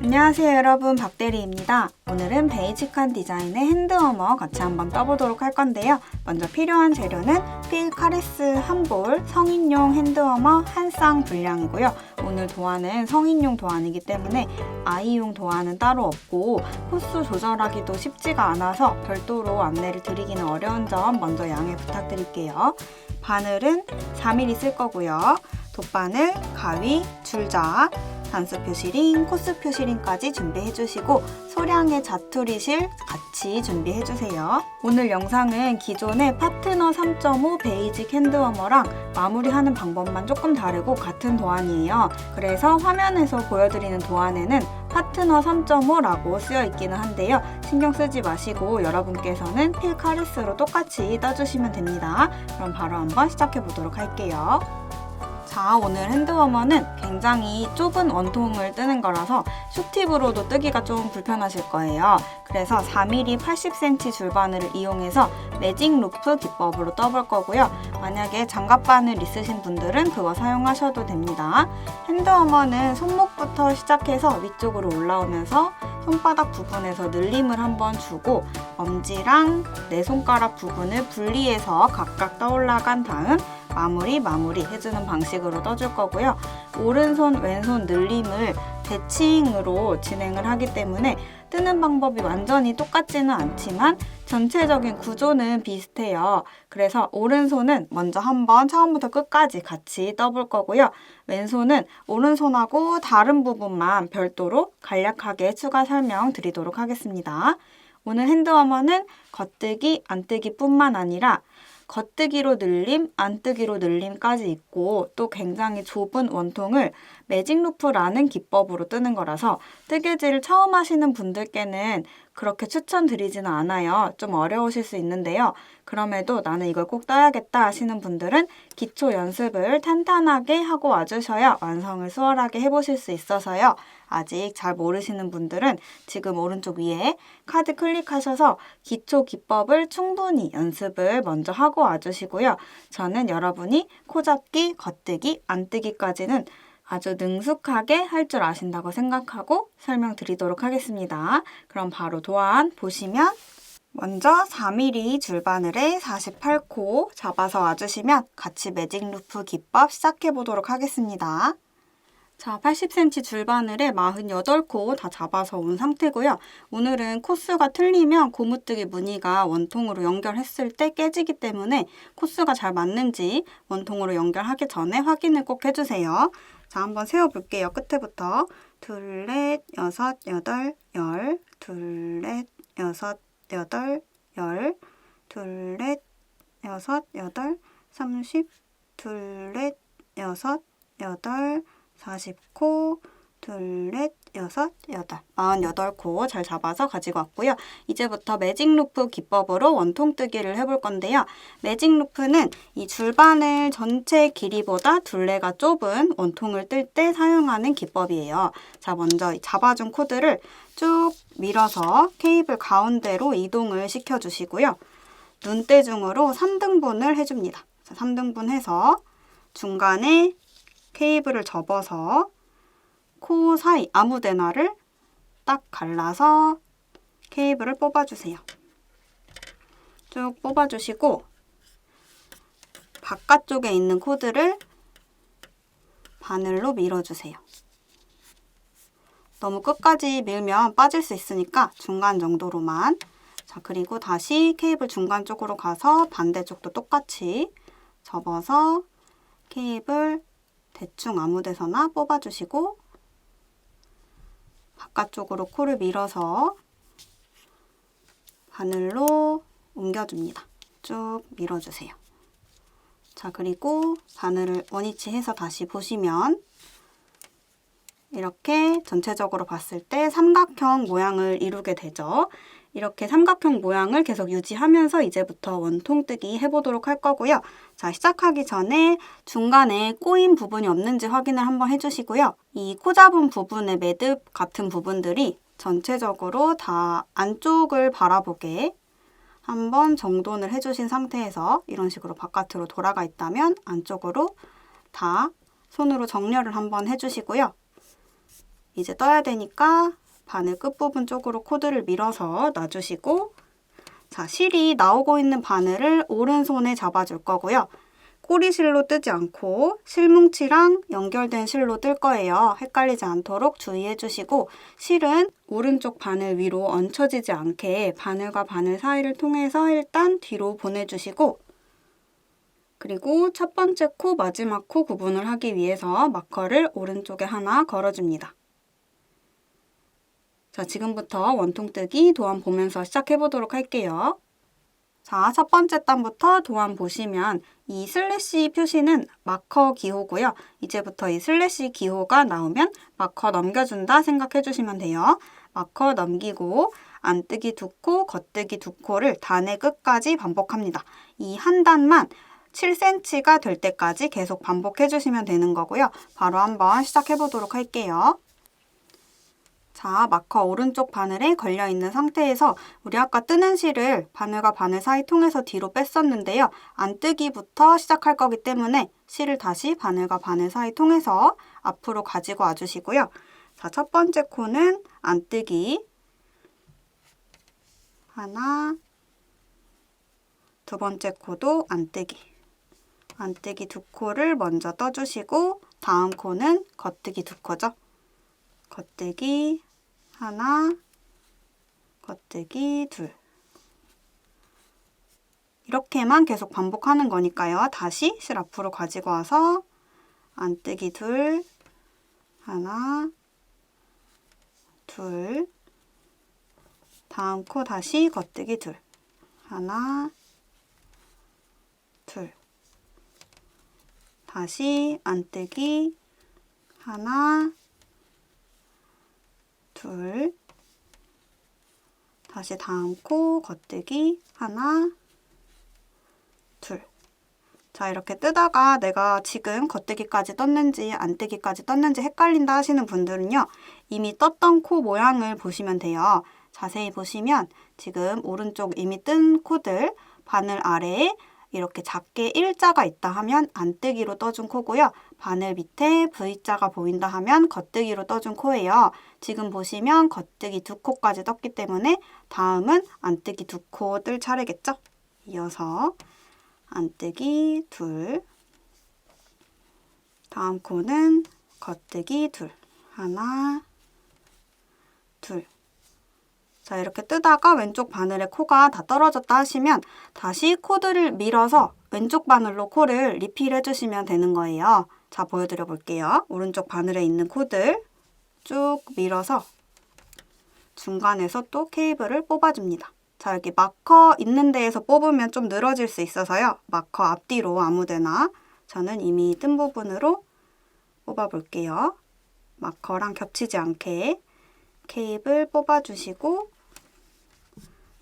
안녕하세요 여러분, 박대리입니다. 오늘은 베이직한 디자인의 핸드워머 같이 한번 떠보도록 할 건데요. 먼저 필요한 재료는 필카레스 한 볼, 성인용 핸드워머 한 쌍 분량이고요. 오늘 도안은 성인용 도안이기 때문에 아이용 도안은 따로 없고 호수 조절하기도 쉽지가 않아서 별도로 안내를 드리기는 어려운 점 먼저 양해 부탁드릴게요. 바늘은 4mm 쓸 거고요. 돗바늘, 가위, 줄자, 단수 표시링, 코스 표시링까지 준비해주시고 소량의 자투리실 같이 준비해주세요. 오늘 영상은 기존의 파트너 3.5 베이직 핸드워머랑 마무리하는 방법만 조금 다르고 같은 도안이에요. 그래서 화면에서 보여드리는 도안에는 파트너 3.5라고 쓰여 있기는 한데요. 신경 쓰지 마시고 여러분께서는 필카레스로 똑같이 떠주시면 됩니다. 그럼 바로 한번 시작해 보도록 할게요. 자, 오늘 핸드워머는 굉장히 좁은 원통을 뜨는 거라서 슈팁으로도 뜨기가 좀 불편하실 거예요. 그래서 4mm 80cm 줄바늘을 이용해서 매직 루프 기법으로 떠볼 거고요. 만약에 장갑바늘 있으신 분들은 그거 사용하셔도 됩니다. 핸드워머는 손목부터 시작해서 위쪽으로 올라오면서 손바닥 부분에서 늘림을 한번 주고 엄지랑 내 손가락 부분을 분리해서 각각 떠올라간 다음 마무리 해주는 방식으로 떠줄 거고요. 오른손, 왼손 늘림을 대칭으로 진행을 하기 때문에 뜨는 방법이 완전히 똑같지는 않지만 전체적인 구조는 비슷해요. 그래서 오른손은 먼저 한번 처음부터 끝까지 같이 떠볼 거고요. 왼손은 오른손하고 다른 부분만 별도로 간략하게 추가 설명 드리도록 하겠습니다. 오늘 핸드워머는 겉뜨기, 안뜨기 뿐만 아니라 겉뜨기로 늘림, 안뜨기로 늘림까지 있고 또 굉장히 좁은 원통을 매직 루프라는 기법으로 뜨는 거라서 뜨개질을 처음 하시는 분들께는 그렇게 추천드리지는 않아요. 좀 어려우실 수 있는데요. 그럼에도 나는 이걸 꼭 떠야겠다 하시는 분들은 기초 연습을 탄탄하게 하고 와주셔야 완성을 수월하게 해보실 수 있어서요. 아직 잘 모르시는 분들은 지금 오른쪽 위에 카드 클릭하셔서 기초 기법을 충분히 연습을 먼저 하고 와주시고요. 저는 여러분이 코잡기, 겉뜨기, 안뜨기까지는 아주 능숙하게 할 줄 아신다고 생각하고 설명드리도록 하겠습니다. 그럼 바로 도안 보시면 먼저 4mm 줄바늘에 48코 잡아서 와주시면 같이 매직 루프 기법 시작해 보도록 하겠습니다. 자, 80cm 줄바늘에 48코 다 잡아서 온 상태고요. 오늘은 코스가 틀리면 고무뜨기 무늬가 원통으로 연결했을 때 깨지기 때문에 코스가 잘 맞는지 원통으로 연결하기 전에 확인을 꼭 해주세요. 자, 한번 세워볼게요. 끝에부터 둘, 넷, 여섯, 여덟, 열, 둘, 넷, 여섯, 여덟, 열, 둘, 넷, 여섯, 여덟, 30, 둘, 넷, 여섯, 여덟, 40코, 둘, 넷, 여섯, 여덟, 48코 잘 잡아서 가지고 왔고요. 이제부터 매직 루프 기법으로 원통뜨기를 해볼 건데요. 매직 루프는 이 줄바늘 전체 길이보다 둘레가 좁은 원통을 뜰 때 사용하는 기법이에요. 자, 먼저 잡아준 코드를 쭉 밀어서 케이블 가운데로 이동을 시켜주시고요. 눈대중으로 3등분을 해줍니다. 자, 3등분 해서 중간에 케이블을 접어서 코 사이 아무데나를 딱 갈라서 케이블을 뽑아주세요. 쭉 뽑아주시고 바깥쪽에 있는 코드를 바늘로 밀어주세요. 너무 끝까지 밀면 빠질 수 있으니까 중간 정도로만. 자, 그리고 다시 케이블 중간 쪽으로 가서 반대쪽도 똑같이 접어서 케이블 대충 아무 데서나 뽑아주시고 바깥쪽으로 코를 밀어서 바늘로 옮겨줍니다. 쭉 밀어주세요. 자, 그리고 바늘을 원위치해서 다시 보시면 이렇게 전체적으로 봤을 때 삼각형 모양을 이루게 되죠. 이렇게 삼각형 모양을 계속 유지하면서 이제부터 원통뜨기 해보도록 할 거고요. 자, 시작하기 전에 중간에 꼬인 부분이 없는지 확인을 한번 해주시고요. 이 코 잡은 부분의 매듭 같은 부분들이 전체적으로 다 안쪽을 바라보게 한번 정돈을 해주신 상태에서 이런 식으로 바깥으로 돌아가 있다면 안쪽으로 다 손으로 정렬을 한번 해주시고요. 이제 떠야 되니까 바늘 끝부분 쪽으로 코드를 밀어서 놔주시고, 자, 실이 나오고 있는 바늘을 오른손에 잡아줄 거고요. 꼬리실로 뜨지 않고 실뭉치랑 연결된 실로 뜰 거예요. 헷갈리지 않도록 주의해 주시고, 실은 오른쪽 바늘 위로 얹혀지지 않게 바늘과 바늘 사이를 통해서 일단 뒤로 보내주시고, 그리고 첫 번째 코, 마지막 코 구분을 하기 위해서 마커를 오른쪽에 하나 걸어줍니다. 자, 지금부터 원통뜨기 도안 보면서 시작해 보도록 할게요. 자, 첫 번째 단부터 도안 보시면 이 슬래시 표시는 마커 기호고요. 이제부터 이 슬래시 기호가 나오면 마커 넘겨준다 생각해 주시면 돼요. 마커 넘기고 안뜨기 2코, 겉뜨기 2코를 단의 끝까지 반복합니다. 이 한 단만 7cm가 될 때까지 계속 반복해 주시면 되는 거고요. 바로 한번 시작해 보도록 할게요. 자, 마커 오른쪽 바늘에 걸려있는 상태에서 우리 아까 뜨는 실을 바늘과 바늘 사이 통해서 뒤로 뺐었는데요. 안뜨기부터 시작할 거기 때문에 실을 다시 바늘과 바늘 사이 통해서 앞으로 가지고 와주시고요. 자, 첫 번째 코는 안뜨기 하나, 두 번째 코도 안뜨기 2코를 먼저 떠주시고, 다음 코는 겉뜨기 2코죠. 겉뜨기 하나, 겉뜨기 2. 이렇게만 계속 반복하는 거니까요. 다시 실 앞으로 가지고 와서 안뜨기 2, 하나, 둘, 다음 코 다시 겉뜨기 2, 하나, 둘, 다시 안뜨기 하나, 둘, 다시 다음 코 겉뜨기 하나, 둘. 자, 이렇게 뜨다가 내가 지금 겉뜨기까지 떴는지 안뜨기까지 떴는지 헷갈린다 하시는 분들은요, 이미 떴던 코 모양을 보시면 돼요. 자세히 보시면 지금 오른쪽 이미 뜬 코들 바늘 아래에 이렇게 작게 일자가 있다 하면 안뜨기로 떠준 코고요. 바늘 밑에 V자가 보인다 하면 겉뜨기로 떠준 코예요. 지금 보시면 겉뜨기 2코까지 떴기 때문에 다음은 안뜨기 2코 뜰 차례겠죠? 이어서 안뜨기 2, 다음 코는 겉뜨기 2, 하나, 둘. 자, 이렇게 뜨다가 왼쪽 바늘에 코가 다 떨어졌다 하시면 다시 코드를 밀어서 왼쪽 바늘로 코를 리필해 주시면 되는 거예요. 자, 보여드려 볼게요. 오른쪽 바늘에 있는 코들 쭉 밀어서 중간에서 또 케이블을 뽑아줍니다. 자, 여기 마커 있는 데에서 뽑으면 좀 늘어질 수 있어서요. 마커 앞뒤로 아무데나 저는 이미 뜬 부분으로 뽑아 볼게요. 마커랑 겹치지 않게 케이블 뽑아주시고,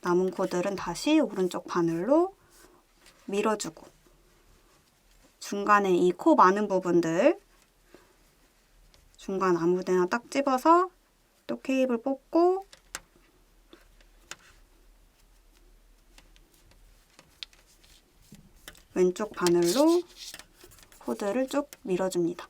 남은 코들은 다시 오른쪽 바늘로 밀어주고, 중간에 이 코 많은 부분들 중간 아무데나 딱 집어서 또 케이블 뽑고, 왼쪽 바늘로 코드를 쭉 밀어줍니다.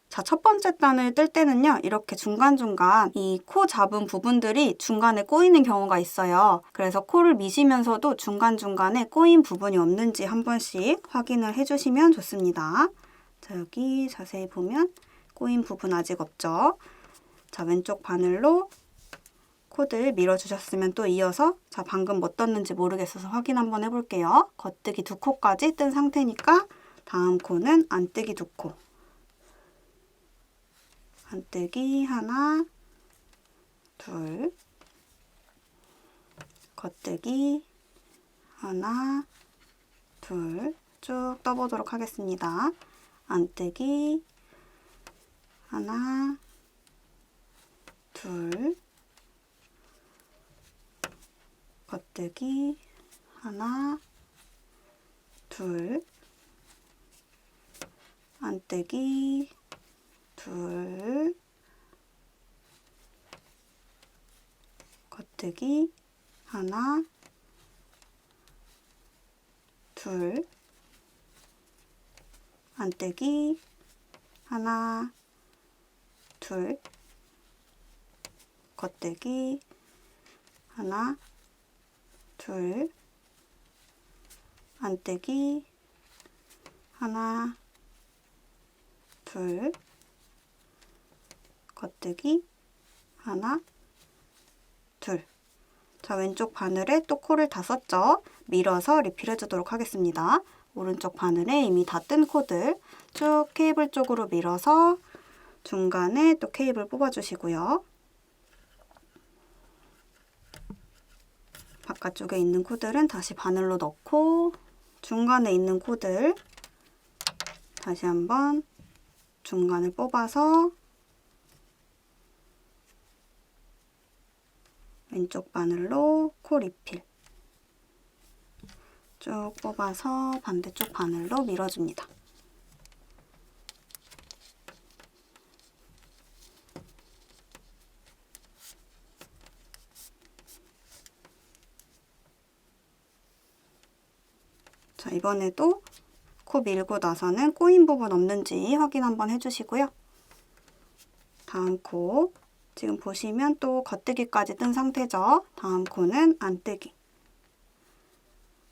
자, 첫 번째 단을 뜰 때는요, 이렇게 중간중간 이 코 잡은 부분들이 중간에 꼬이는 경우가 있어요. 그래서 코를 미시면서도 중간중간에 꼬인 부분이 없는지 한 번씩 확인을 해주시면 좋습니다. 자, 여기 자세히 보면 꼬인 부분 아직 없죠? 자, 왼쪽 바늘로 코드 밀어주셨으면 또 이어서, 자, 방금 뭐 떴는지 모르겠어서 확인 한번 해볼게요. 겉뜨기 2코까지 뜬 상태니까 다음 코는 안뜨기 2코. 안뜨기 하나, 둘, 겉뜨기 하나, 둘, 쭉 떠보도록 하겠습니다. 안뜨기 하나, 둘, 겉뜨기 하나, 둘, 안뜨기 둘, 겉뜨기 하나, 둘, 안뜨기 하나, 둘, 겉뜨기 하나, 둘, 안뜨기 하나, 둘, 겉뜨기 하나, 둘. 자, 왼쪽 바늘에 또 코를 다 썼죠? 밀어서 리필해 주도록 하겠습니다. 오른쪽 바늘에 이미 다 뜬 코들 쭉 케이블 쪽으로 밀어서 중간에 또 케이블 뽑아주시고요. 바깥쪽에 있는 코들은 다시 바늘로 넣고 중간에 있는 코들 다시 한번 중간을 뽑아서 왼쪽 바늘로 코 리필 쭉 뽑아서 반대쪽 바늘로 밀어줍니다. 자, 이번에도 코 밀고 나서는 꼬인 부분 없는지 확인 한번 해주시고요. 다음 코 지금 보시면 또 겉뜨기까지 뜬 상태죠. 다음 코는 안뜨기.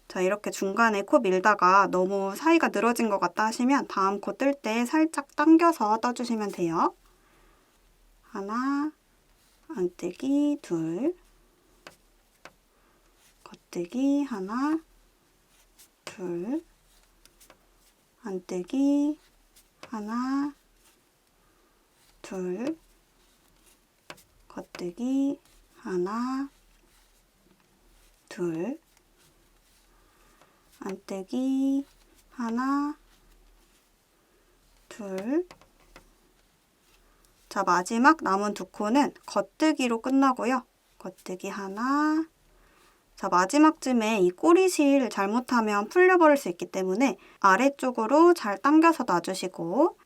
자, 이렇게 중간에 코 밀다가 너무 사이가 늘어진 것 같다 하시면 다음 코 뜰 때 살짝 당겨서 떠주시면 돼요. 하나, 안뜨기, 둘, 겉뜨기 하나, 둘, 안뜨기 하나, 둘, 겉뜨기 하나, 둘, 안뜨기 하나, 둘. 자, 마지막 남은 두 코는 겉뜨기로 끝나고요. 겉뜨기 하나. 자, 마지막쯤에 이 꼬리실 잘못하면 풀려버릴 수 있기 때문에 아래쪽으로 잘 당겨서 놔주시고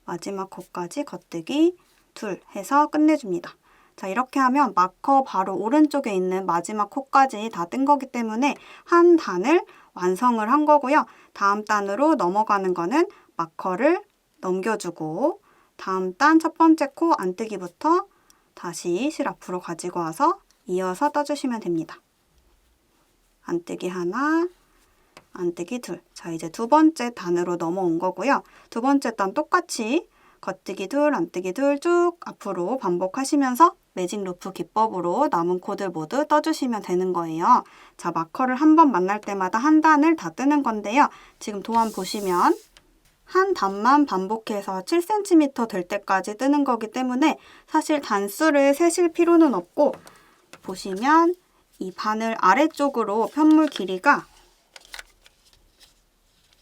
마지막 코까지 겉뜨기 둘 해서 끝내줍니다. 자, 이렇게 하면 마커 바로 오른쪽에 있는 마지막 코까지 다 뜬 거기 때문에 한 단을 완성을 한 거고요. 다음 단으로 넘어가는 거는 마커를 넘겨주고 다음 단 첫 번째 코 안뜨기부터 다시 실 앞으로 가지고 와서 이어서 떠주시면 됩니다. 안뜨기 하나, 안뜨기 둘. 자, 이제 두 번째 단으로 넘어온 거고요. 두 번째 단 똑같이 겉뜨기 둘, 안뜨기 둘 쭉 앞으로 반복하시면서 매직 루프 기법으로 남은 코들 모두 떠주시면 되는 거예요. 자, 마커를 한 번 만날 때마다 한 단을 다 뜨는 건데요. 지금 도안 보시면 한 단만 반복해서 7cm 될 때까지 뜨는 거기 때문에 사실 단수를 세실 필요는 없고 보시면 이 바늘 아래쪽으로 편물 길이가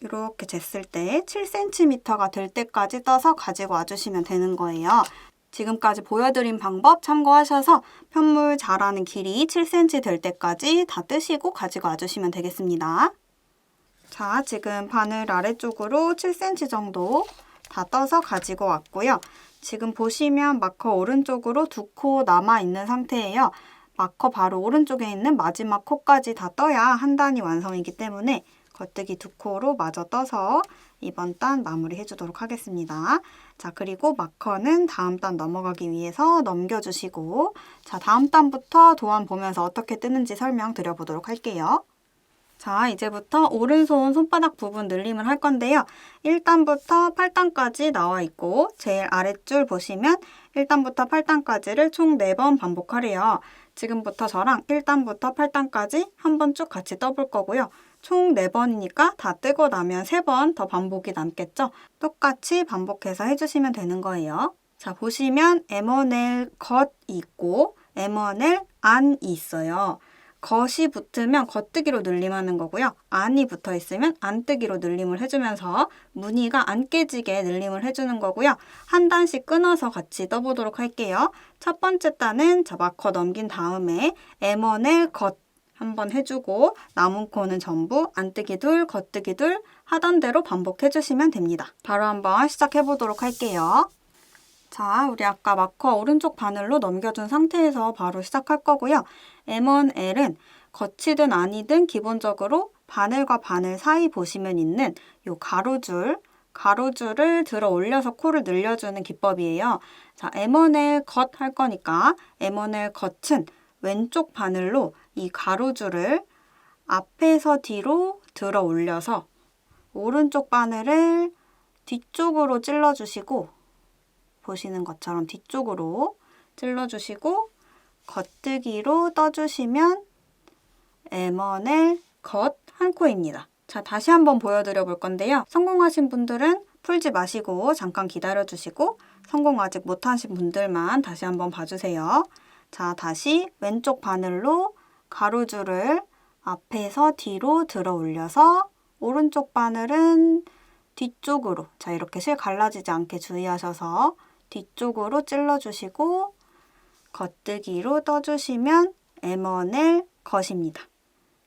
이렇게 쟀을 때 7cm가 될 때까지 떠서 가지고 와주시면 되는 거예요. 지금까지 보여드린 방법 참고하셔서 편물 자라는 길이 7cm 될 때까지 다 뜨시고 가지고 와주시면 되겠습니다. 자, 지금 바늘 아래쪽으로 7cm 정도 다 떠서 가지고 왔고요. 지금 보시면 마커 오른쪽으로 두 코 남아있는 상태예요. 마커 바로 오른쪽에 있는 마지막 코까지 다 떠야 한 단이 완성이기 때문에 겉뜨기 두 코로 마저 떠서 이번 단 마무리 해주도록 하겠습니다. 자, 그리고 마커는 다음 단 넘어가기 위해서 넘겨주시고 자, 다음 단부터 도안 보면서 어떻게 뜨는지 설명드려보도록 할게요. 자, 이제부터 오른손 손바닥 부분 늘림을 할 건데요. 1단부터 8단까지 나와 있고 제일 아랫줄 보시면 1단부터 8단까지를 총 4번 반복하래요. 지금부터 저랑 1단부터 8단까지 한번 쭉 같이 떠볼 거고요. 총 4번이니까 다 뜨고 나면 3번 더 반복이 남겠죠? 똑같이 반복해서 해주시면 되는 거예요. 자, 보시면 M1L 겉이 있고 M1L 안이 있어요. 겉이 붙으면 겉뜨기로 늘림하는 거고요. 안이 붙어 있으면 안뜨기로 늘림을 해주면서 무늬가 안 깨지게 늘림을 해주는 거고요. 한 단씩 끊어서 같이 떠보도록 할게요. 첫 번째 단은 자, 마커 넘긴 다음에 M1L 겉 한번 해주고 남은 코는 전부 안뜨기 둘, 겉뜨기 둘 하던 대로 반복해주시면 됩니다. 바로 한번 시작해보도록 할게요. 자, 우리 아까 마커 오른쪽 바늘로 넘겨준 상태에서 바로 시작할 거고요. M1L은 겉이든 안이든 기본적으로 바늘과 바늘 사이 보시면 있는 요 가로줄 가로줄을 들어 올려서 코를 늘려주는 기법이에요. 자, M1L 겉 할 거니까 M1L 겉은 왼쪽 바늘로 이 가로줄을 앞에서 뒤로 들어 올려서 오른쪽 바늘을 뒤쪽으로 찔러주시고 보시는 것처럼 뒤쪽으로 찔러주시고 겉뜨기로 떠주시면 M1L 겉 한 코입니다. 자, 다시 한번 보여드려 볼 건데요. 성공하신 분들은 풀지 마시고 잠깐 기다려 주시고 성공 아직 못하신 분들만 다시 한번 봐주세요. 자, 다시 왼쪽 바늘로 가로줄을 앞에서 뒤로 들어 올려서 오른쪽 바늘은 뒤쪽으로, 자, 이렇게 실 갈라지지 않게 주의하셔서 뒤쪽으로 찔러주시고 겉뜨기로 떠주시면 M1L 겉입니다.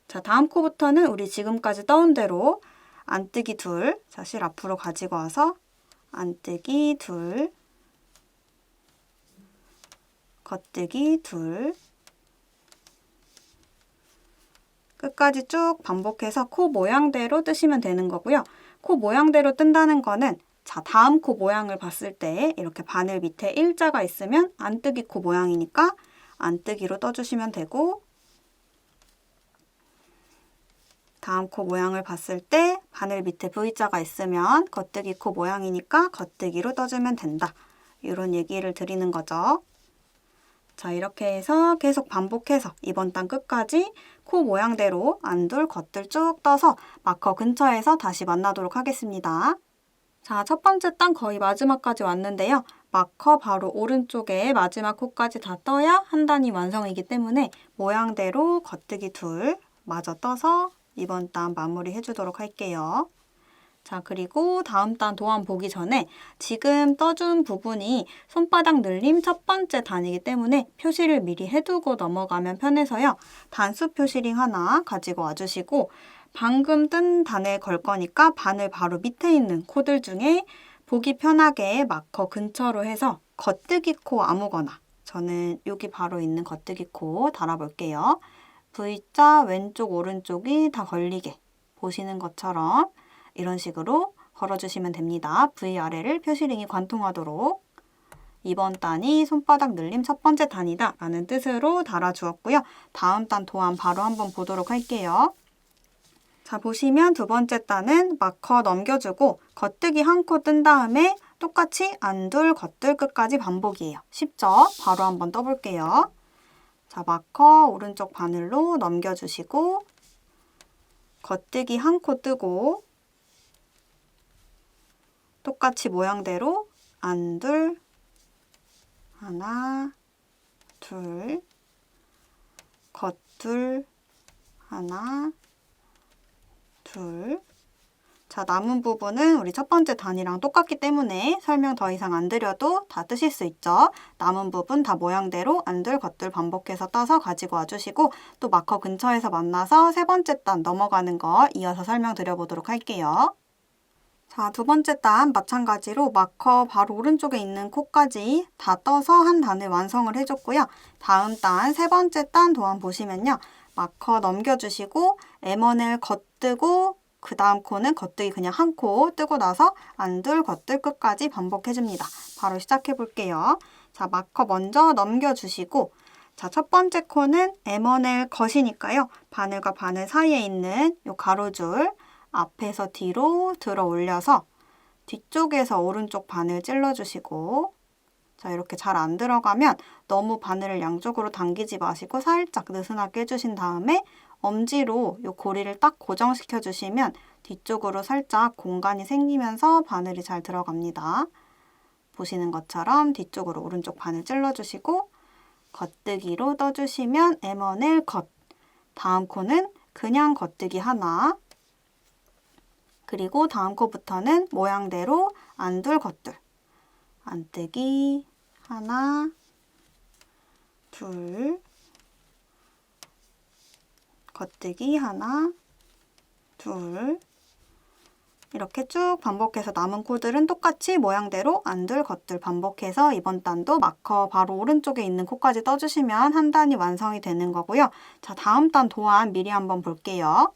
자, 다음 코부터는 우리 지금까지 떠온 대로 안뜨기 둘, 자, 실 앞으로 가지고 와서 안뜨기 둘, 겉뜨기 둘, 끝까지 쭉 반복해서 코 모양대로 뜨시면 되는 거고요. 코 모양대로 뜬다는 거는 자, 다음 코 모양을 봤을 때 이렇게 바늘 밑에 일자가 있으면 안뜨기 코 모양이니까 안뜨기로 떠주시면 되고 다음 코 모양을 봤을 때 바늘 밑에 V자가 있으면 겉뜨기 코 모양이니까 겉뜨기로 떠주면 된다. 이런 얘기를 드리는 거죠. 자, 이렇게 해서 계속 반복해서 이번 단 끝까지 코 모양대로 안둘 겉들 쭉 떠서 마커 근처에서 다시 만나도록 하겠습니다. 자, 첫 번째 단 거의 마지막까지 왔는데요. 마커 바로 오른쪽에 마지막 코까지 다 떠야 한 단이 완성이기 때문에 모양대로 겉뜨기 둘 마저 떠서 이번 단 마무리 해주도록 할게요. 자, 그리고 다음 단 도안 보기 전에 지금 떠준 부분이 손바닥 늘림 첫 번째 단이기 때문에 표시를 미리 해두고 넘어가면 편해서요. 단수 표시링 하나 가지고 와주시고 방금 뜬 단에 걸 거니까 바늘 바로 밑에 있는 코들 중에 보기 편하게 마커 근처로 해서 겉뜨기 코 아무거나 저는 여기 바로 있는 겉뜨기 코 달아볼게요. V자 왼쪽 오른쪽이 다 걸리게 보시는 것처럼 이런 식으로 걸어주시면 됩니다. V 아래를 표시링이 관통하도록 이번 단이 손바닥 늘림 첫 번째 단이다 라는 뜻으로 달아주었고요. 다음 단 도안 바로 한번 보도록 할게요. 자, 보시면 두 번째 단은 마커 넘겨주고 겉뜨기 한 코 뜬 다음에 똑같이 안둘 겉들 끝까지 반복이에요. 쉽죠? 바로 한번 떠볼게요. 자, 마커 오른쪽 바늘로 넘겨주시고 겉뜨기 한 코 뜨고 똑같이 모양대로 안둘 하나 둘 겉둘 하나 둘. 자, 남은 부분은 우리 첫 번째 단이랑 똑같기 때문에 설명 더 이상 안 드려도 다 뜨실 수 있죠. 남은 부분 다 모양대로 안둘 겉둘 반복해서 떠서 가지고 와주시고 또 마커 근처에서 만나서 세 번째 단 넘어가는 거 이어서 설명드려보도록 할게요. 자, 두 번째 단 마찬가지로 마커 바로 오른쪽에 있는 코까지 다 떠서 한 단을 완성을 해줬고요. 다음 단 세 번째 단 도안 보시면요. 마커 넘겨주시고 M1L 겉뜨고 그 다음 코는 겉뜨기 그냥 한 코 뜨고 나서 안둘 겉들 끝까지 반복해줍니다. 바로 시작해 볼게요. 자, 마커 먼저 넘겨주시고 자, 첫 번째 코는 M1L 겉이니까요. 바늘과 바늘 사이에 있는 이 가로줄 앞에서 뒤로 들어 올려서 뒤쪽에서 오른쪽 바늘 찔러주시고 자, 이렇게 잘 안 들어가면 너무 바늘을 양쪽으로 당기지 마시고 살짝 느슨하게 해주신 다음에 엄지로 이 고리를 딱 고정시켜 주시면 뒤쪽으로 살짝 공간이 생기면서 바늘이 잘 들어갑니다. 보시는 것처럼 뒤쪽으로 오른쪽 바늘 찔러주시고 겉뜨기로 떠주시면 M1L 겉. 다음 코는 그냥 겉뜨기 하나. 그리고 다음 코부터는 모양대로 안둘 겉둘. 안뜨기 하나, 둘, 겉뜨기 하나, 둘. 이렇게 쭉 반복해서 남은 코들은 똑같이 모양대로 안둘 겉둘 반복해서 이번 단도 마커 바로 오른쪽에 있는 코까지 떠주시면 한 단이 완성이 되는 거고요. 자, 다음 단 도안 미리 한번 볼게요.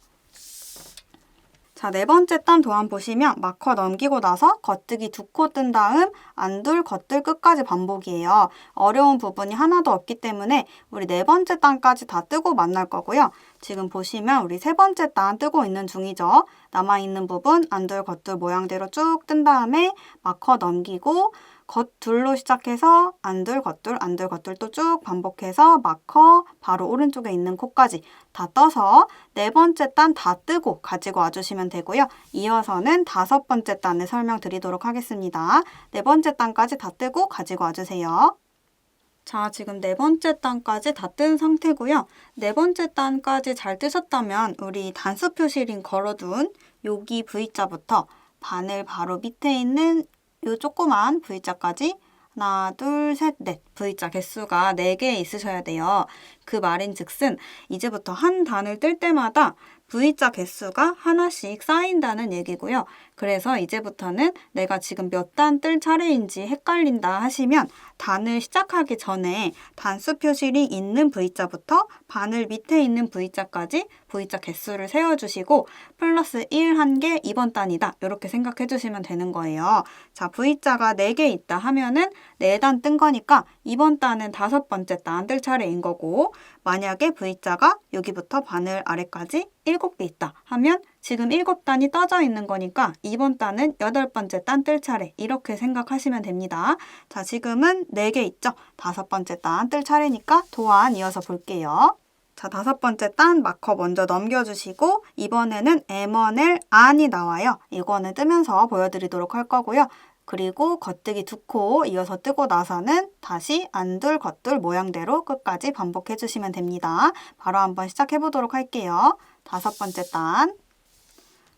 자, 네 번째 단 도안 보시면 마커 넘기고 나서 겉뜨기 2코 뜬 다음 안둘, 겉둘 끝까지 반복이에요. 어려운 부분이 하나도 없기 때문에 우리 네 번째 단까지 다 뜨고 만날 거고요. 지금 보시면 우리 세 번째 단 뜨고 있는 중이죠. 남아있는 부분 안둘, 겉둘 모양대로 쭉 뜬 다음에 마커 넘기고 겉둘로 시작해서 안둘, 겉둘, 안둘, 겉둘 또 쭉 반복해서 마커 바로 오른쪽에 있는 코까지 다 떠서 네 번째 단 다 뜨고 가지고 와주시면 되고요. 이어서는 다섯 번째 단을 설명드리도록 하겠습니다. 네 번째 단까지 다 뜨고 가지고 와주세요. 자, 지금 네 번째 단까지 다 뜬 상태고요. 네 번째 단까지 잘 뜨셨다면 우리 단수 표시링 걸어둔 여기 V자부터 바늘 바로 밑에 있는 요 조그만 V자까지 하나, 둘, 셋, 넷 V자 개수가 4개 있으셔야 돼요. 그 말인즉슨 이제부터 한 단을 뜰 때마다 V자 개수가 하나씩 쌓인다는 얘기고요. 그래서 이제부터는 내가 지금 몇 단 뜰 차례인지 헷갈린다 하시면 단을 시작하기 전에 단수 표시링 있는 V자부터 바늘 밑에 있는 V자까지 V자 개수를 세워주시고 플러스 1 한 개 이번 단이다. 이렇게 생각해 주시면 되는 거예요. 자, V자가 4개 있다 하면은 4단 뜬 거니까 이번 단은 5번째 단 뜰 차례인 거고 만약에 V자가 여기부터 바늘 아래까지 7개 있다 하면 지금 7단이 떠져 있는 거니까 이번 단은 8번째 단 뜰 차례 이렇게 생각하시면 됩니다. 자, 지금은 4개 있죠? 5번째 단 뜰 차례니까 도안 이어서 볼게요. 자, 5번째 단 마커 먼저 넘겨주시고 이번에는 M1L 안이 나와요. 이거는 뜨면서 보여드리도록 할 거고요. 그리고 겉뜨기 2코 이어서 뜨고 나서는 다시 안둘, 겉둘 모양대로 끝까지 반복해 주시면 됩니다. 바로 한번 시작해 보도록 할게요. 5번째 단.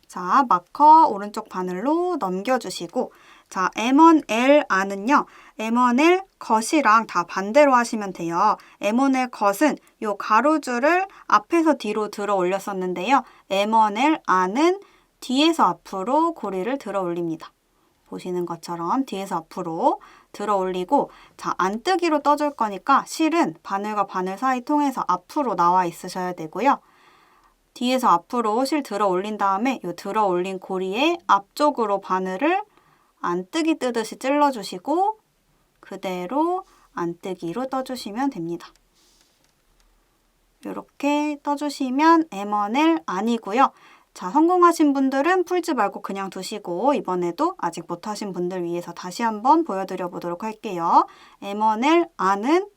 자, 마커 오른쪽 바늘로 넘겨주시고 자, M1L 안은요. M1L 겉이랑 다 반대로 하시면 돼요. M1L 겉은 요 가로줄을 앞에서 뒤로 들어 올렸었는데요. M1L 안은 뒤에서 앞으로 고리를 들어 올립니다. 보시는 것처럼 뒤에서 앞으로 들어 올리고 자, 안뜨기로 떠줄 거니까 실은 바늘과 바늘 사이 통해서 앞으로 나와 있으셔야 되고요. 뒤에서 앞으로 실 들어 올린 다음에 이 들어 올린 고리에 앞쪽으로 바늘을 안뜨기 뜨듯이 찔러주시고 그대로 안뜨기로 떠주시면 됩니다. 이렇게 떠주시면 M1L 아니고요. 자, 성공하신 분들은 풀지 말고 그냥 두시고 이번에도 아직 못하신 분들 위해서 다시 한번 보여드려 보도록 할게요. M1L 안은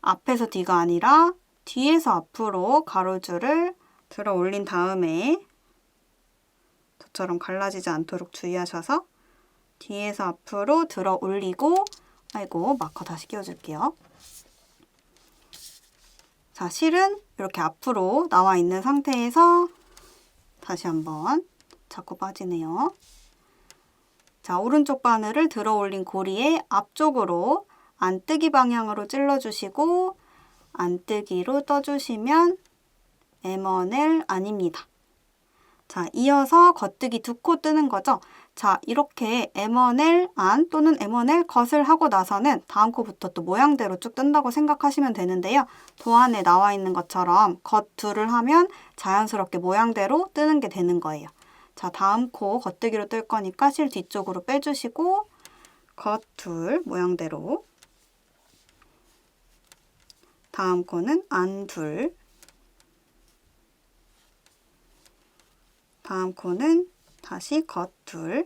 앞에서 뒤가 아니라 뒤에서 앞으로 가로줄을 들어 올린 다음에 저처럼 갈라지지 않도록 주의하셔서 뒤에서 앞으로 들어 올리고 아이고 마커 다시 끼워줄게요. 자, 실은 이렇게 앞으로 나와 있는 상태에서 다시 한번 자꾸 빠지네요. 자, 오른쪽 바늘을 들어 올린 고리에 앞쪽으로 안뜨기 방향으로 찔러주시고 안뜨기로 떠주시면 M1L 아닙니다. 자, 이어서 겉뜨기 2코 뜨는 거죠. 자, 이렇게 M1L 안 또는 M1L 겉을 하고 나서는 다음 코부터 또 모양대로 쭉 뜬다고 생각하시면 되는데요. 도안에 나와 있는 것처럼 겉 둘을 하면 자연스럽게 모양대로 뜨는 게 되는 거예요. 자, 다음 코 겉뜨기로 뜰 거니까 실 뒤쪽으로 빼주시고 겉 둘 모양대로 다음 코는 안 둘 다음 코는 다시 겉 둘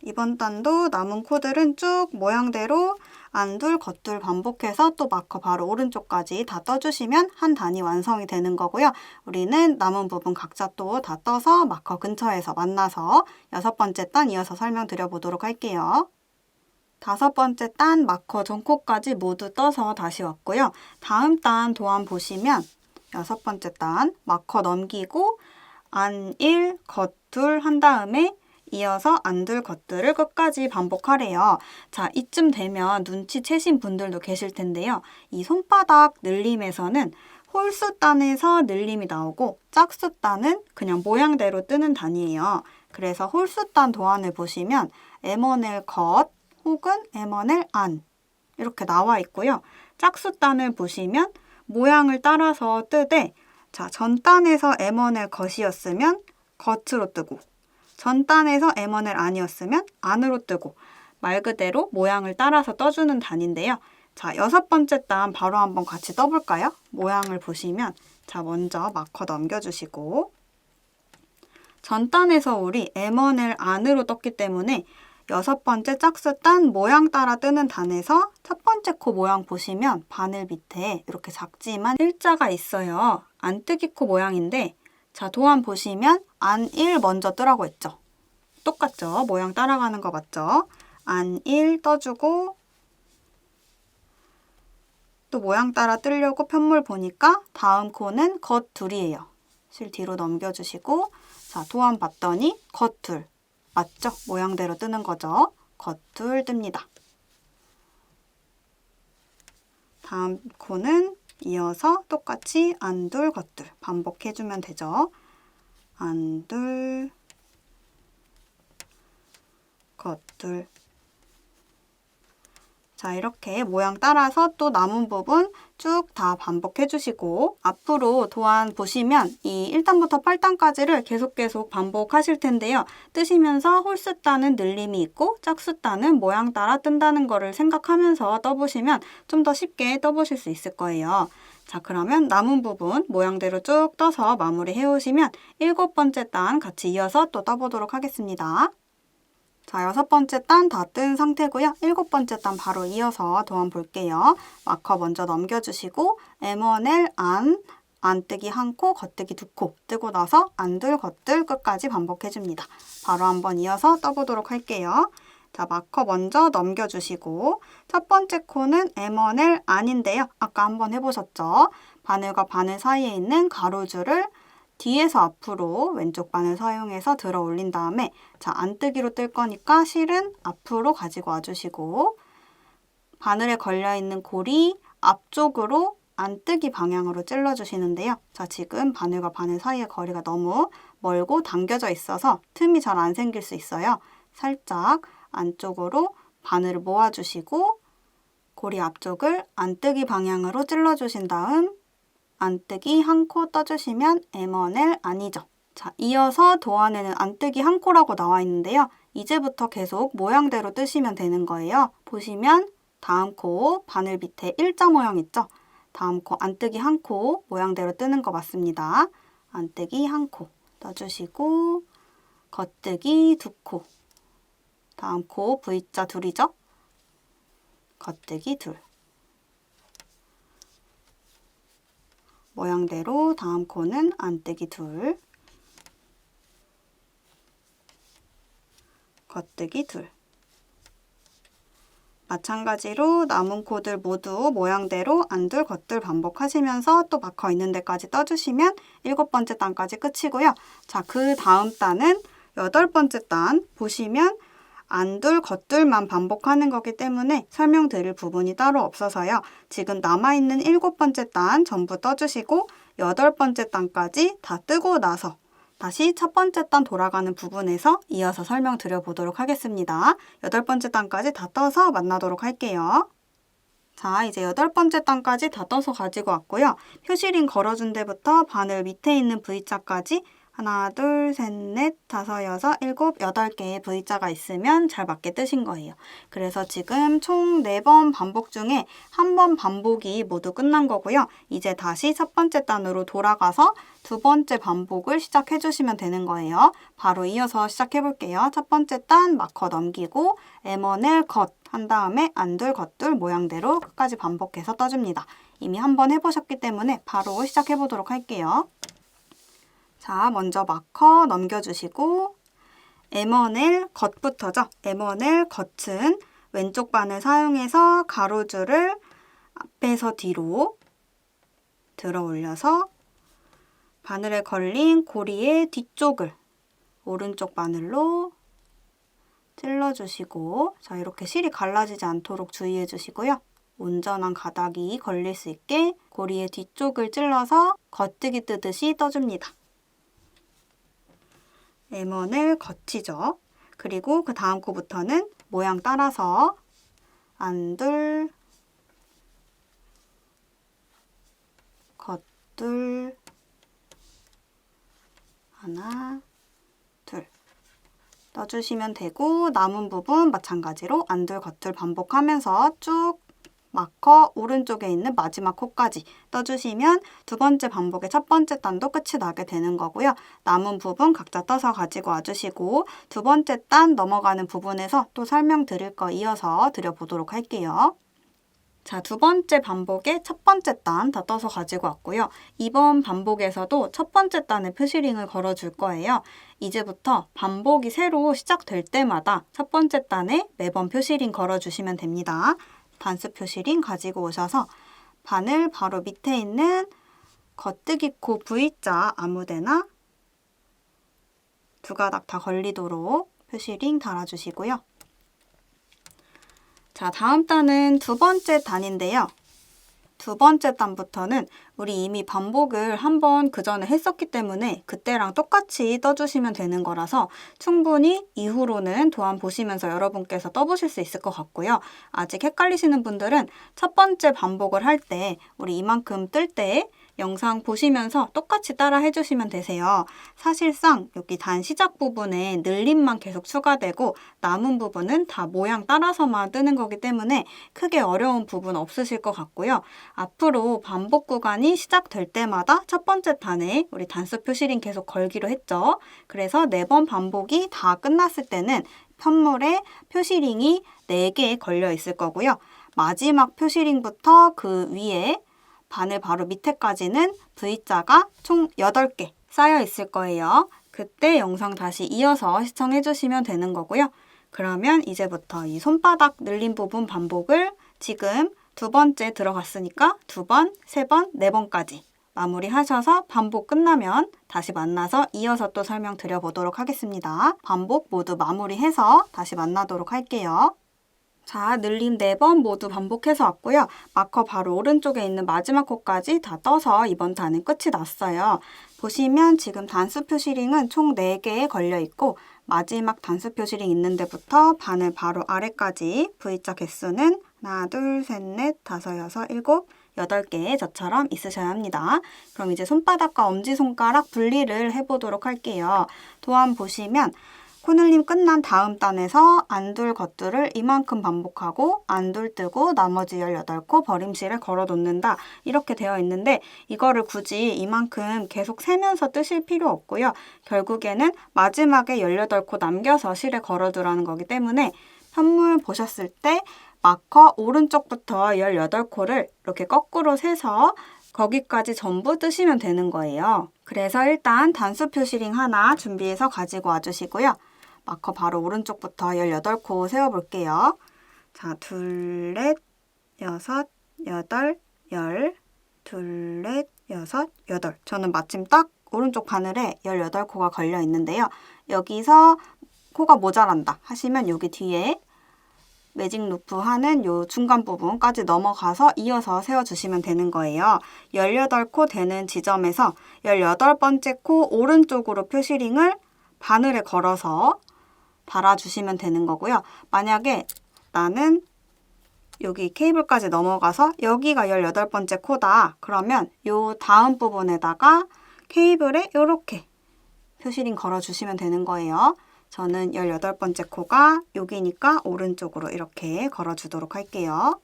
이번 단도 남은 코들은 쭉 모양대로 안둘, 겉둘 반복해서 또 마커 바로 오른쪽까지 다 떠주시면 한 단이 완성이 되는 거고요. 우리는 남은 부분 각자 또 다 떠서 마커 근처에서 만나서 6번째 단 이어서 설명드려 보도록 할게요. 5번째 단 마커 전코까지 모두 떠서 다시 왔고요. 다음 단 도안 보시면 6번째 단 마커 넘기고 안 1, 겉 2 한 다음에 이어서 안둘, 겉둘을 끝까지 반복하래요. 자, 이쯤 되면 눈치채신 분들도 계실 텐데요. 이 손바닥 늘림에서는 홀수 단에서 늘림이 나오고 짝수 단은 그냥 모양대로 뜨는 단이에요. 그래서 홀수 단 도안을 보시면 M1L 겉 혹은 M1L 안 이렇게 나와 있고요. 짝수 단을 보시면 모양을 따라서 뜨되 자, 전 단에서 M1L 겉이었으면 겉으로 뜨고, 전 단에서 M1을 아니었으면 안으로 뜨고, 말 그대로 모양을 따라서 떠주는 단인데요. 자, 6번째 단 바로 한번 같이 떠볼까요? 모양을 보시면, 자, 먼저 마커 넘겨주시고, 전 단에서 우리 M1을 안으로 떴기 때문에 6번째 짝수 단 모양 따라 뜨는 단에서 첫 번째 코 모양 보시면 바늘 밑에 이렇게 작지만 일자가 있어요. 안뜨기 코 모양인데, 자, 도안 보시면 안 1 먼저 뜨라고 했죠. 똑같죠? 모양 따라가는 거 맞죠? 안 1 떠주고, 또 모양 따라 뜨려고 편물 보니까 다음 코는 겉 둘이에요. 실 뒤로 넘겨주시고, 자, 도안 봤더니 겉 둘. 맞죠? 모양대로 뜨는 거죠. 겉 둘 뜹니다. 다음 코는 이어서 똑같이 안 둘, 겉 둘 반복해주면 되죠. 안 둘, 겉 둘. 자, 이렇게 모양 따라서 또 남은 부분 쭉 다 반복해주시고, 앞으로 도안 보시면 이 1단부터 8단까지를 계속 반복하실 텐데요. 뜨시면서 홀수 단은 늘림이 있고 짝수 단은 모양 따라 뜬다는 거를 생각하면서 떠보시면 좀 더 쉽게 떠보실 수 있을 거예요. 자, 그러면 남은 부분 모양대로 쭉 떠서 마무리 해오시면 7번째 단 같이 이어서 또 떠보도록 하겠습니다. 자, 6번째 단 다 뜬 상태고요. 7번째 단 바로 이어서 도안 볼게요. 마커 먼저 넘겨주시고 M1L 안뜨기 한 코, 겉뜨기 두 코 뜨고 나서 안둘, 겉둘 끝까지 반복해줍니다. 바로 한번 이어서 떠보도록 할게요. 자, 마커 먼저 넘겨주시고 첫 번째 코는 M1L 안인데요. 아까 한번 해보셨죠? 바늘과 바늘 사이에 있는 가로줄을 뒤에서 앞으로 왼쪽 바늘 사용해서 들어 올린 다음에, 자, 안뜨기로 뜰 거니까 실은 앞으로 가지고 와주시고, 바늘에 걸려있는 고리 앞쪽으로 안뜨기 방향으로 찔러주시는데요. 자, 지금 바늘과 바늘 사이의 거리가 너무 멀고 당겨져 있어서 틈이 잘 안 생길 수 있어요. 살짝 안쪽으로 바늘을 모아주시고, 고리 앞쪽을 안뜨기 방향으로 찔러주신 다음 안뜨기 한 코 떠주시면 M1L 아니죠. 자, 이어서 도안에는 안뜨기 한 코라고 나와 있는데요. 이제부터 계속 모양대로 뜨시면 되는 거예요. 보시면 다음 코 바늘 밑에 일자 모양 있죠? 다음 코 안뜨기 한 코 모양대로 뜨는 거 맞습니다. 안뜨기 한 코 떠주시고 겉뜨기 두 코. 다음 코 V자 둘이죠? 겉뜨기 둘. 모양대로 다음 코는 안뜨기 둘, 겉뜨기 둘. 마찬가지로 남은 코들 모두 모양대로 안둘, 겉둘 반복하시면서 또 마커 있는 데까지 떠주시면 7번째 단까지 끝이고요. 자, 그 다음 단은 8번째 단 보시면 안둘, 겉둘만 반복하는 거기 때문에 설명드릴 부분이 따로 없어서요. 지금 남아있는 7번째 단 전부 떠주시고 8번째 단까지 다 뜨고 나서 다시 첫 번째 단 돌아가는 부분에서 이어서 설명드려 보도록 하겠습니다. 8번째 단까지 다 떠서 만나도록 할게요. 자, 이제 8번째 단까지 다 떠서 가지고 왔고요. 표시링 걸어준 데부터 바늘 밑에 있는 V자까지 하나, 둘, 셋, 넷, 다섯, 여섯, 일곱, 8개의 V자가 있으면 잘 맞게 뜨신 거예요. 그래서 지금 총 4번 반복 중에 한 번 반복이 모두 끝난 거고요. 이제 다시 첫 번째 단으로 돌아가서 두 번째 반복을 시작해 주시면 되는 거예요. 바로 이어서 시작해 볼게요. 첫 번째 단 마커 넘기고 M1L 겉 한 다음에 안둘, 겉둘 모양대로 끝까지 반복해서 떠줍니다. 이미 한 번 해보셨기 때문에 바로 시작해 보도록 할게요. 자, 먼저 마커 넘겨주시고 M1L 겉부터죠. M1L 겉은 왼쪽 바늘 사용해서 가로줄을 앞에서 뒤로 들어 올려서 바늘에 걸린 고리의 뒤쪽을 오른쪽 바늘로 찔러주시고, 자, 이렇게 실이 갈라지지 않도록 주의해 주시고요. 온전한 가닥이 걸릴 수 있게 고리의 뒤쪽을 찔러서 겉뜨기 뜨듯이 떠줍니다. M1을 겉이죠. 그리고 그 다음 코부터는 모양 따라서 안둘, 겉둘, 하나, 떠주시면 되고 남은 부분 마찬가지로 안둘 겉둘 반복하면서 쭉 마커 오른쪽에 있는 마지막 코까지 떠주시면 두 번째 반복의 첫 번째 단도 끝이 나게 되는 거고요. 남은 부분 각자 떠서 가지고 와주시고 두 번째 단 넘어가는 부분에서 또 설명드릴 거 이어서 드려보도록 할게요. 자, 두 번째 반복의 첫 번째 단 다 떠서 가지고 왔고요. 이번 반복에서도 첫 번째 단에 표시링을 걸어줄 거예요. 이제부터 반복이 새로 시작될 때마다 첫 번째 단에 매번 표시링 걸어주시면 됩니다. 단수 표시링 가지고 오셔서 바늘 바로 밑에 있는 겉뜨기 코 V자 아무데나 두 가닥 다 걸리도록 표시링 달아주시고요. 자, 다음 단은 두 번째 단인데요. 두 번째 단부터는 우리 이미 반복을 한번 그 전에 했었기 때문에 그때랑 똑같이 떠주시면 되는 거라서 충분히 이후로는 도안 보시면서 여러분께서 떠보실 수 있을 것 같고요. 아직 헷갈리시는 분들은 첫 번째 반복을 할 때 우리 이만큼 뜰 때 영상 보시면서 똑같이 따라 해주시면 되세요. 사실상 여기 단 시작 부분에 늘림만 계속 추가되고 남은 부분은 다 모양 따라서만 뜨는 거기 때문에 크게 어려운 부분 없으실 것 같고요. 앞으로 반복 구간이 시작될 때마다 첫 번째 단에 우리 단수 표시링 계속 걸기로 했죠. 그래서 4번 반복이 다 끝났을 때는 편물에 표시링이 4개 걸려 있을 거고요. 마지막 표시링부터 그 위에 바늘 바로 밑에까지는 V자가 총 8개 쌓여 있을 거예요. 그때 영상 다시 이어서 시청해 주시면 되는 거고요. 그러면 이제부터 이 손바닥 늘린 부분 반복을 지금 두 번째 들어갔으니까 2번, 3번, 4번까지 마무리하셔서 반복 끝나면 다시 만나서 이어서 또 설명드려보도록 하겠습니다. 반복 모두 마무리해서 다시 만나도록 할게요. 자, 늘림 4번 모두 반복해서 왔고요. 마커 바로 오른쪽에 있는 마지막 코까지 다 떠서 이번 단은 끝이 났어요. 보시면 지금 단수 표시링은 총 4개에 걸려 있고 마지막 단수 표시링 있는 데부터 바늘 바로 아래까지 V자 개수는 하나, 둘, 셋, 넷, 다섯, 여섯, 일곱, 8개 저처럼 있으셔야 합니다. 그럼 이제 손바닥과 엄지손가락 분리를 해보도록 할게요. 도안 보시면 코늘림 끝난 다음 단에서 안둘 겉둘을 이만큼 반복하고 안둘 뜨고 나머지 18코 버림실에 걸어 놓는다 이렇게 되어 있는데 이거를 굳이 이만큼 계속 세면서 뜨실 필요 없고요. 결국에는 마지막에 18코 남겨서 실에 걸어 두라는 거기 때문에 편물 보셨을 때 마커 오른쪽부터 18코를 이렇게 거꾸로 세서 거기까지 전부 뜨시면 되는 거예요. 그래서 일단 단수 표시링 하나 준비해서 가지고 와주시고요. 마커 바로 오른쪽부터 18코 세워볼게요. 자, 둘, 넷, 여섯, 여덟, 열, 둘, 넷, 여섯, 여덟. 저는 마침 딱 오른쪽 바늘에 18코가 걸려 있는데요. 여기서 코가 모자란다 하시면 여기 뒤에 매직 루프 하는 요 중간 부분까지 넘어가서 이어서 세워주시면 되는 거예요. 18코 되는 지점에서 18번째 코 오른쪽으로 표시링을 바늘에 걸어서 달아주시면 되는 거고요. 만약에 나는 여기 케이블까지 넘어가서 여기가 18번째 코다. 그러면 요 다음 부분에다가 케이블에 이렇게 표시링 걸어주시면 되는 거예요. 저는 18번째 코가 여기니까 오른쪽으로 이렇게 걸어주도록 할게요.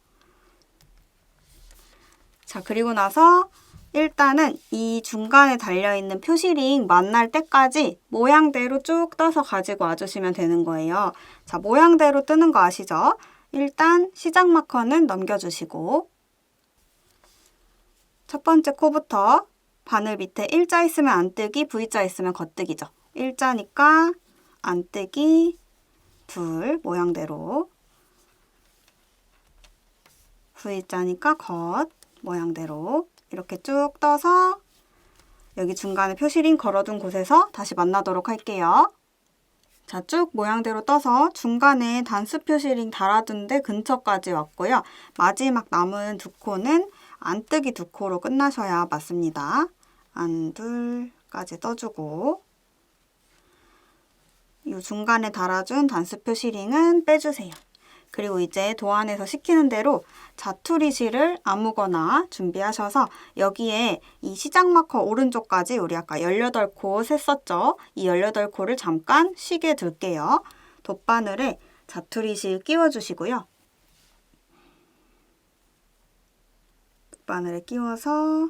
자, 그리고 나서 일단은 이 중간에 달려있는 표시링 만날 때까지 모양대로 쭉 떠서 가지고 와주시면 되는 거예요. 자, 모양대로 뜨는 거 아시죠? 일단 시작 마커는 넘겨주시고 첫 번째 코부터 바늘 밑에 일자 있으면 안 뜨기, V자 있으면 겉뜨기죠. 일자니까 안 뜨기, 둘, 모양대로. V자니까 겉, 모양대로. 이렇게 쭉 떠서 여기 중간에 표시링 걸어둔 곳에서 다시 만나도록 할게요. 자, 쭉 모양대로 떠서 중간에 단수 표시링 달아둔 데 근처까지 왔고요. 마지막 남은 2코는 안뜨기 2코로 끝나셔야 맞습니다. 안둘까지 떠주고 이 중간에 달아준 단수 표시링은 빼주세요. 그리고 이제 도안에서 시키는 대로 자투리 실을 아무거나 준비하셔서 여기에 이 시작 마커 오른쪽까지 우리 아까 18코 셌었죠? 이 18코를 잠깐 쉬게 둘게요. 돗바늘에 자투리 실 끼워주시고요. 돗바늘에 끼워서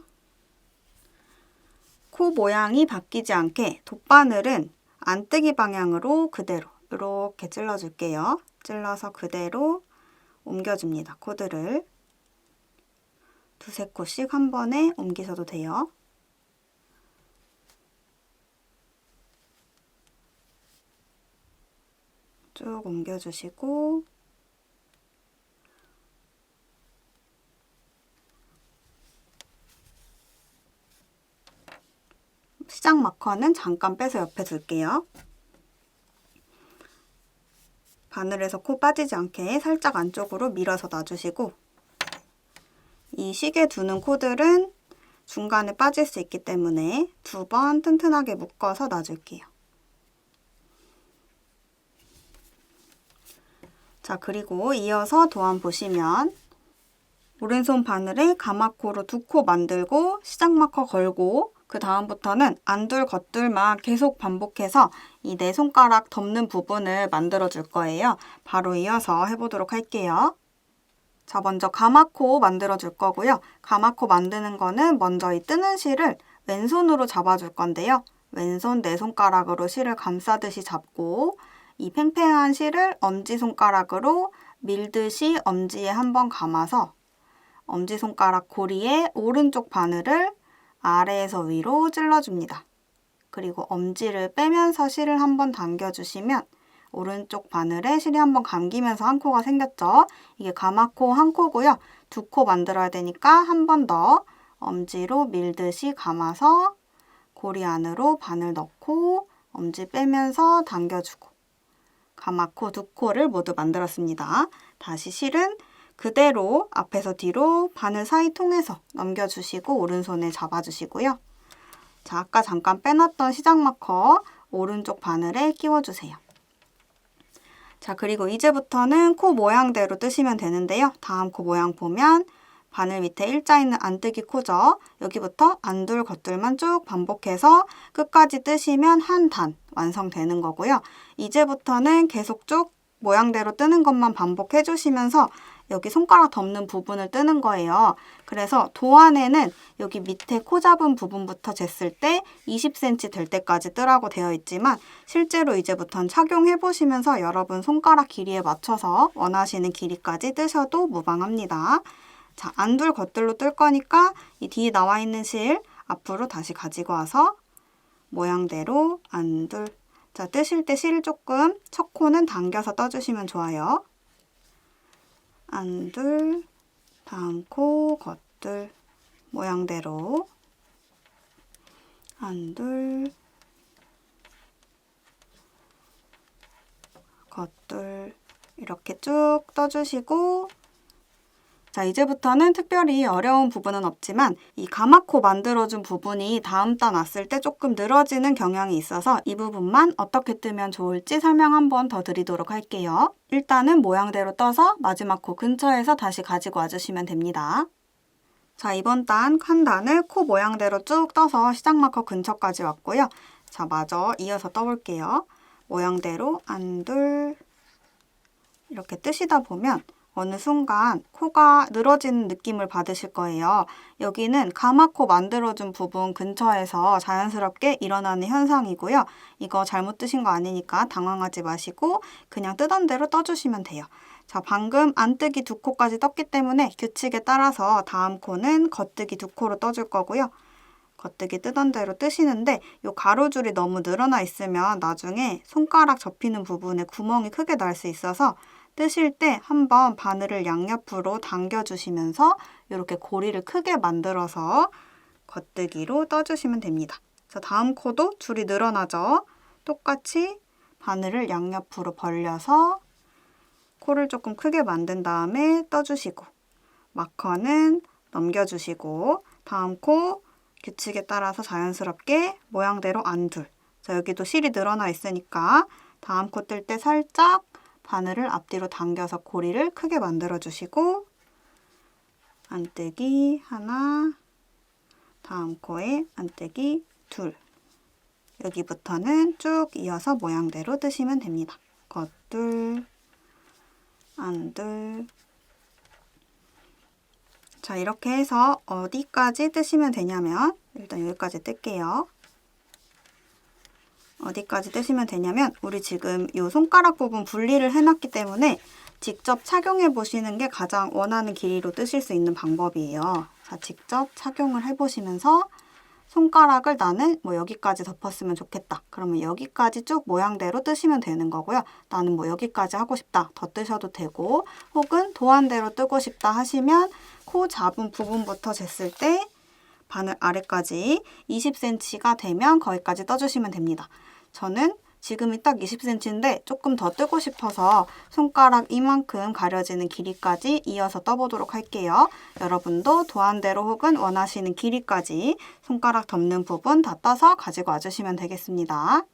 코 모양이 바뀌지 않게 돗바늘은 안뜨기 방향으로 그대로 이렇게 찔러줄게요. 찔러서 그대로 옮겨줍니다. 코드를 두세 코씩 한 번에 옮기셔도 돼요. 쭉 옮겨주시고 시작 마커는 잠깐 빼서 옆에 둘게요. 바늘에서 코 빠지지 않게 살짝 안쪽으로 밀어서 놔주시고 이 시계 두는 코들은 중간에 빠질 수 있기 때문에 2번 튼튼하게 묶어서 놔줄게요. 자, 그리고 이어서 도안 보시면 오른손 바늘에 가마코로 2코 만들고 시작 마커 걸고 그 다음부터는 안둘 겉둘만 계속 반복해서 이 네 손가락 덮는 부분을 만들어 줄 거예요. 바로 이어서 해보도록 할게요. 자, 먼저 가마코 만들어 줄 거고요. 가마코 만드는 거는 먼저 이 뜨는 실을 왼손으로 잡아줄 건데요. 왼손 네 손가락으로 실을 감싸듯이 잡고 이 팽팽한 실을 엄지손가락으로 밀듯이 엄지에 한번 감아서 엄지손가락 고리에 오른쪽 바늘을 아래에서 위로 찔러줍니다. 그리고 엄지를 빼면서 실을 한번 당겨주시면 오른쪽 바늘에 실이 한번 감기면서 한 코가 생겼죠? 이게 가마코 한 코고요. 2코 만들어야 되니까 한 번 더 엄지로 밀듯이 감아서 고리 안으로 바늘 넣고 엄지 빼면서 당겨주고 가마코 2코를 모두 만들었습니다. 다시 실은 그대로 앞에서 뒤로 바늘 사이 통해서 넘겨주시고 오른손에 잡아주시고요. 자, 아까 잠깐 빼놨던 시작 마커 오른쪽 바늘에 끼워주세요. 자, 그리고 이제부터는 코 모양대로 뜨시면 되는데요. 다음 코 모양 보면 바늘 밑에 일자 있는 안뜨기 코죠. 여기부터 안둘 겉둘만 쭉 반복해서 끝까지 뜨시면 한 단 완성되는 거고요. 이제부터는 계속 쭉 모양대로 뜨는 것만 반복해 주시면서 여기 손가락 덮는 부분을 뜨는 거예요. 그래서 도안에는 여기 밑에 코 잡은 부분부터 쟀을 때 20cm 될 때까지 뜨라고 되어 있지만 실제로 이제부터는 착용해 보시면서 여러분 손가락 길이에 맞춰서 원하시는 길이까지 뜨셔도 무방합니다. 자, 안둘 겉둘로 뜰 거니까 이 뒤에 나와 있는 실 앞으로 다시 가지고 와서 모양대로 안둘. 자, 뜨실 때 실 조금 첫 코는 당겨서 떠주시면 좋아요. 안둘, 다음 코, 겉둘, 모양대로 안둘, 겉둘 이렇게 쭉 떠주시고 자, 이제부터는 특별히 어려운 부분은 없지만 이 가마코 만들어준 부분이 다음 단 왔을 때 조금 늘어지는 경향이 있어서 이 부분만 어떻게 뜨면 좋을지 설명 한 번 더 드리도록 할게요. 일단은 모양대로 떠서 마지막 코 근처에서 다시 가지고 와주시면 됩니다. 자, 이번 단 한 단을 코 모양대로 쭉 떠서 시작 마커 근처까지 왔고요. 자, 마저 이어서 떠볼게요. 모양대로 안둘 이렇게 뜨시다 보면 어느 순간 코가 늘어지는 느낌을 받으실 거예요. 여기는 가마코 만들어준 부분 근처에서 자연스럽게 일어나는 현상이고요. 이거 잘못 뜨신 거 아니니까 당황하지 마시고 그냥 뜨던 대로 떠주시면 돼요. 자, 방금 안뜨기 2코까지 떴기 때문에 규칙에 따라서 다음 코는 겉뜨기 2코로 떠줄 거고요. 겉뜨기 뜨던 대로 뜨시는데 이 가로줄이 너무 늘어나 있으면 나중에 손가락 접히는 부분에 구멍이 크게 날 수 있어서 뜨실 때 한번 바늘을 양옆으로 당겨주시면서 이렇게 고리를 크게 만들어서 겉뜨기로 떠주시면 됩니다. 자, 다음 코도 줄이 늘어나죠? 똑같이 바늘을 양옆으로 벌려서 코를 조금 크게 만든 다음에 떠주시고 마커는 넘겨주시고 다음 코 규칙에 따라서 자연스럽게 모양대로 안둘. 자, 여기도 실이 늘어나 있으니까 다음 코 뜰 때 살짝 바늘을 앞뒤로 당겨서 고리를 크게 만들어주시고 안뜨기 하나, 다음 코에 안뜨기 둘. 여기부터는 쭉 이어서 모양대로 뜨시면 됩니다. 겉둘, 안둘. 자, 이렇게 해서 어디까지 뜨시면 되냐면 일단 여기까지 뜰게요. 어디까지 뜨시면 되냐면 우리 지금 이 손가락 부분 분리를 해놨기 때문에 직접 착용해 보시는 게 가장 원하는 길이로 뜨실 수 있는 방법이에요. 자, 직접 착용을 해보시면서 손가락을 나는 뭐 여기까지 덮었으면 좋겠다. 그러면 여기까지 쭉 모양대로 뜨시면 되는 거고요. 나는 뭐 여기까지 하고 싶다. 더 뜨셔도 되고 혹은 도안대로 뜨고 싶다 하시면 코 잡은 부분부터 쟀을 때 바늘 아래까지 20cm가 되면 거기까지 떠주시면 됩니다. 저는 지금이 딱 20cm인데 조금 더 뜨고 싶어서 손가락 이만큼 가려지는 길이까지 이어서 떠보도록 할게요. 여러분도 도안대로 혹은 원하시는 길이까지 손가락 덮는 부분 다 떠서 가지고 와주시면 되겠습니다.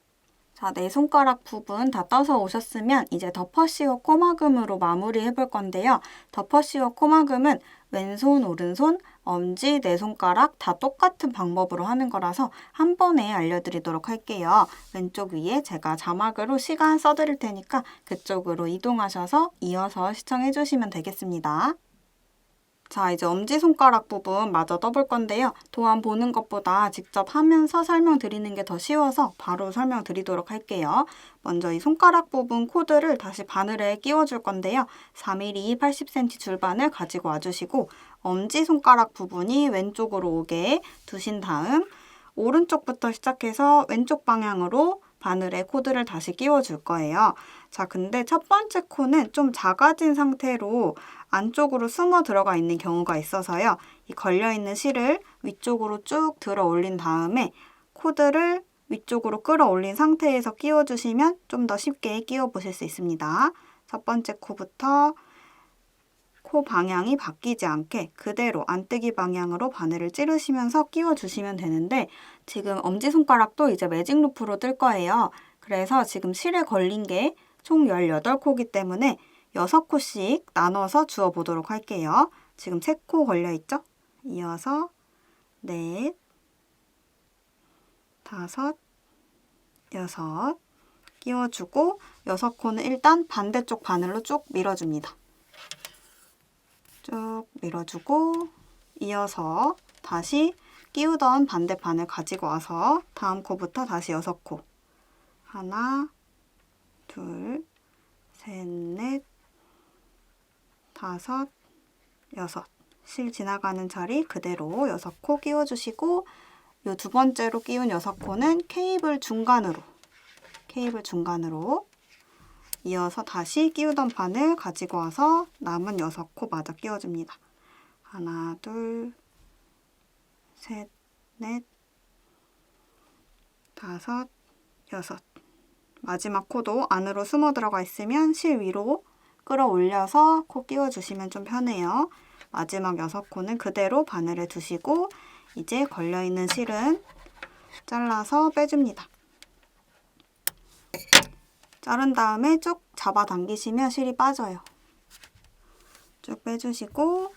자, 내 손가락 부분 다 떠서 오셨으면 이제 덮어씌워 코막음으로 마무리해 볼 건데요. 덮어씌워 코막음은 왼손, 오른손, 엄지, 내 손가락 다 똑같은 방법으로 하는 거라서 한 번에 알려드리도록 할게요. 왼쪽 위에 제가 자막으로 시간 써드릴 테니까 그쪽으로 이동하셔서 이어서 시청해 주시면 되겠습니다. 자, 이제 엄지손가락 부분 마저 떠볼 건데요. 도안 보는 것보다 직접 하면서 설명드리는 게 더 쉬워서 바로 설명드리도록 할게요. 먼저 이 손가락 부분 코드를 다시 바늘에 끼워줄 건데요. 4mm 80cm 줄바늘 가지고 와주시고 엄지손가락 부분이 왼쪽으로 오게 두신 다음 오른쪽부터 시작해서 왼쪽 방향으로 바늘에 코드를 다시 끼워줄 거예요. 자, 근데 첫 번째 코는 좀 작아진 상태로 안쪽으로 숨어 들어가 있는 경우가 있어서요. 이 걸려있는 실을 위쪽으로 쭉 들어 올린 다음에 코드를 위쪽으로 끌어올린 상태에서 끼워주시면 좀 더 쉽게 끼워보실 수 있습니다. 첫 번째 코부터 코 방향이 바뀌지 않게 그대로 안뜨기 방향으로 바늘을 찌르시면서 끼워주시면 되는데 지금 엄지손가락도 이제 매직 루프로 뜰 거예요. 그래서 지금 실에 걸린 게 총 18코이기 때문에 6코씩 나눠서 주워보도록 할게요. 지금 3코 걸려있죠? 이어서 넷, 다섯, 여섯 끼워주고 6코는 일단 반대쪽 바늘로 쭉 밀어줍니다. 쭉 밀어주고 이어서 다시 끼우던 반대 바늘 가지고 와서 다음 코부터 다시 6코. 하나, 둘, 셋, 넷, 다섯, 여섯. 실 지나가는 자리 그대로 6코 끼워주시고 요 두 번째로 끼운 6코는 케이블 중간으로 이어서 다시 끼우던 바늘 가지고 와서 남은 6코 마저 끼워줍니다. 하나, 둘, 셋, 넷, 다섯, 여섯. 마지막 코도 안으로 숨어 들어가 있으면 실 위로 끌어올려서 코 끼워주시면 좀 편해요. 마지막 6코는 그대로 바늘에 두시고 이제 걸려있는 실은 잘라서 빼줍니다. 자른 다음에 쭉 잡아당기시면 실이 빠져요. 쭉 빼주시고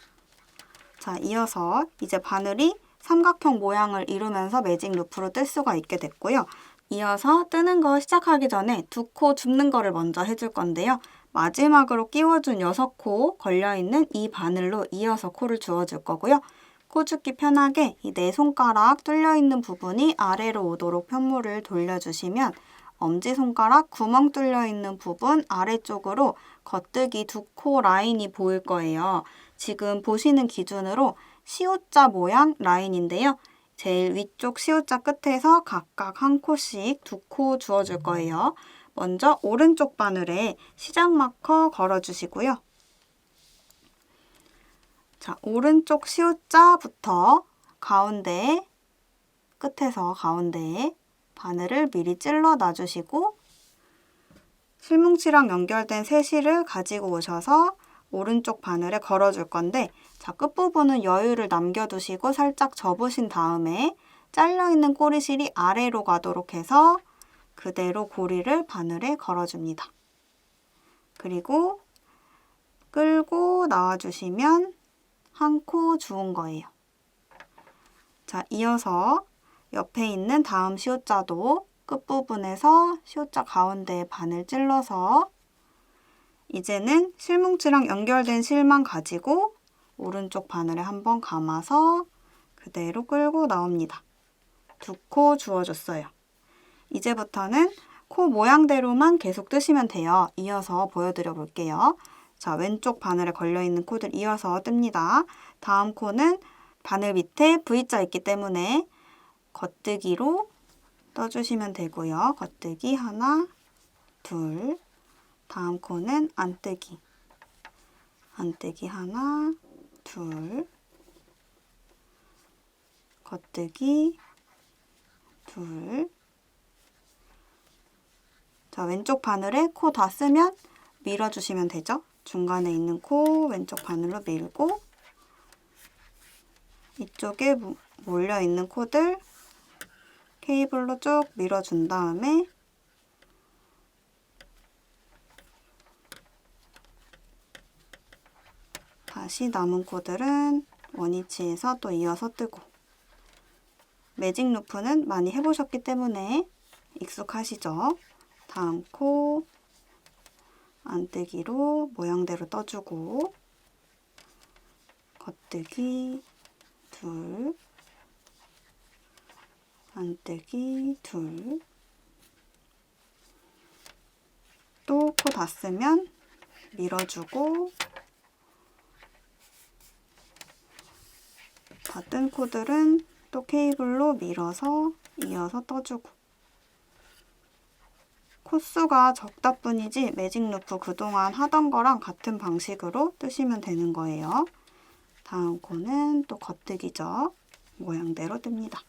자, 이어서 이제 바늘이 삼각형 모양을 이루면서 매직 루프로 뜰 수가 있게 됐고요. 이어서 뜨는 거 시작하기 전에 2코 줍는 거를 먼저 해줄 건데요. 마지막으로 끼워준 6코 걸려있는 이 바늘로 이어서 코를 주워줄 거고요. 코 줍기 편하게 이 네 손가락 뚫려있는 부분이 아래로 오도록 편물을 돌려주시면 엄지손가락 구멍 뚫려있는 부분 아래쪽으로 겉뜨기 2코 라인이 보일 거예요. 지금 보시는 기준으로 시옷자 모양 라인인데요. 제일 위쪽 시옷자 끝에서 각각 한 코씩 2코 주워줄 거예요. 먼저 오른쪽 바늘에 시작 마커 걸어주시고요. 자, 오른쪽 시옷자부터 가운데, 끝에서 가운데에 바늘을 미리 찔러 놔주시고 실뭉치랑 연결된 새 실을 가지고 오셔서 오른쪽 바늘에 걸어줄 건데 자, 끝부분은 여유를 남겨두시고 살짝 접으신 다음에 잘려있는 꼬리실이 아래로 가도록 해서 그대로 고리를 바늘에 걸어줍니다. 그리고 끌고 나와주시면 한 코 주운 거예요. 자, 이어서 옆에 있는 다음 시옷자도 끝부분에서 시옷자 가운데에 바늘 찔러서 이제는 실뭉치랑 연결된 실만 가지고 오른쪽 바늘에 한번 감아서 그대로 끌고 나옵니다. 2코 주워줬어요. 이제부터는 코 모양대로만 계속 뜨시면 돼요. 이어서 보여드려 볼게요. 자, 왼쪽 바늘에 걸려있는 코들 이어서 뜹니다. 다음 코는 바늘 밑에 V자 있기 때문에 겉뜨기로 떠주시면 되고요. 겉뜨기 하나, 둘, 다음 코는 안뜨기. 안뜨기 하나, 둘, 겉뜨기, 둘. 자, 왼쪽 바늘에 코 다 쓰면 밀어주시면 되죠. 중간에 있는 코 왼쪽 바늘로 밀고 이쪽에 몰려있는 코들 케이블로 쭉 밀어준 다음에 다시 남은 코들은 원위치에서 또 이어서 뜨고 매직 루프는 많이 해보셨기 때문에 익숙하시죠? 다음 코 안뜨기로 모양대로 떠주고 겉뜨기 둘, 안뜨기 둘, 또 코 다 쓰면 밀어주고 다 뜬 코들은 또 케이블로 밀어서 이어서 떠주고 코수가 적다 뿐이지 매직 루프 그동안 하던 거랑 같은 방식으로 뜨시면 되는 거예요. 다음 코는 또 겉뜨기죠. 모양대로 뜹니다.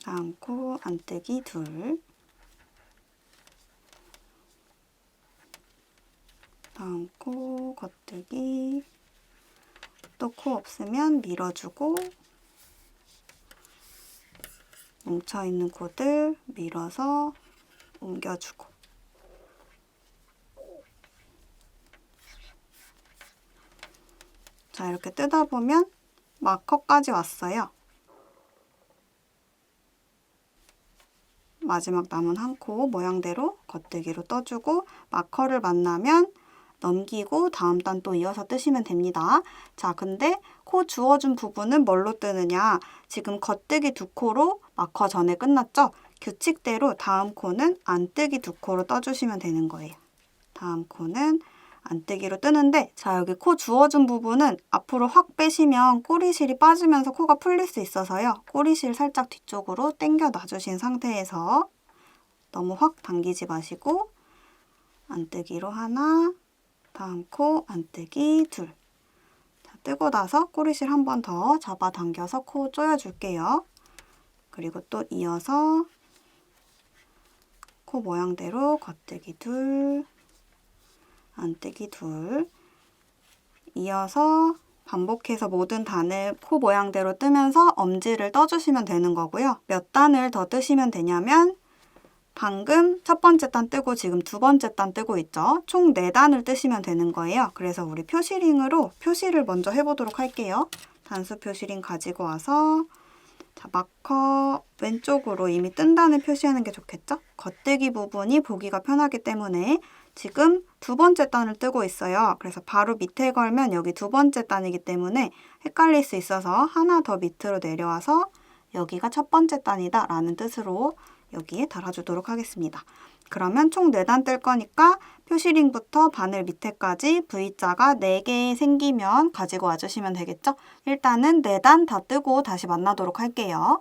다음 코 안뜨기 둘, 다음 코 겉뜨기, 또 코 없으면 밀어주고 뭉쳐있는 코들 밀어서 옮겨주고 자, 이렇게 뜨다 보면 마커까지 왔어요. 마지막 남은 한 코 모양대로 겉뜨기로 떠주고 마커를 만나면 넘기고 다음 단 또 이어서 뜨시면 됩니다. 자, 근데 코 주워준 부분은 뭘로 뜨느냐? 지금 겉뜨기 2코로 마커 전에 끝났죠? 규칙대로 다음 코는 안뜨기 2코로 떠주시면 되는 거예요. 다음 코는 안뜨기로 뜨는데 자, 여기 코 주워준 부분은 앞으로 확 빼시면 꼬리실이 빠지면서 코가 풀릴 수 있어서요. 꼬리실 살짝 뒤쪽으로 당겨 놔주신 상태에서 너무 확 당기지 마시고 안뜨기로 하나, 다음 코 안뜨기 둘. 자, 뜨고 나서 꼬리실 한 번 더 잡아당겨서 코 조여줄게요. 그리고 또 이어서 코 모양대로 겉뜨기 둘, 안뜨기 둘. 이어서 반복해서 모든 단을 코 모양대로 뜨면서 엄지를 떠주시면 되는 거고요. 몇 단을 더 뜨시면 되냐면 방금 첫 번째 단 뜨고 지금 두 번째 단 뜨고 있죠. 총 4단을 뜨시면 되는 거예요. 그래서 우리 표시링으로 표시를 먼저 해보도록 할게요. 단수 표시링 가지고 와서 자, 마커 왼쪽으로 이미 뜬다는 표시하는 게 좋겠죠? 겉뜨기 부분이 보기가 편하기 때문에 지금 두 번째 단을 뜨고 있어요. 그래서 바로 밑에 걸면 여기 두 번째 단이기 때문에 헷갈릴 수 있어서 하나 더 밑으로 내려와서 여기가 첫 번째 단이다 라는 뜻으로 여기에 달아주도록 하겠습니다. 그러면 총 4단 뜰 거니까 표시링부터 바늘 밑에까지 V자가 4개 생기면 가지고 와주시면 되겠죠? 일단은 4단 다 뜨고 다시 만나도록 할게요.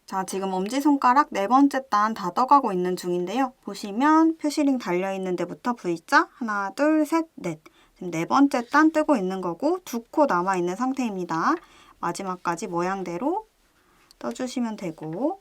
자, 지금 엄지손가락 4번째 단 다 떠가고 있는 중인데요. 보시면 표시링 달려있는 데부터 V자 하나, 둘, 셋, 넷. 지금 4번째 단 뜨고 있는 거고 2코 남아있는 상태입니다. 마지막까지 모양대로 떠주시면 되고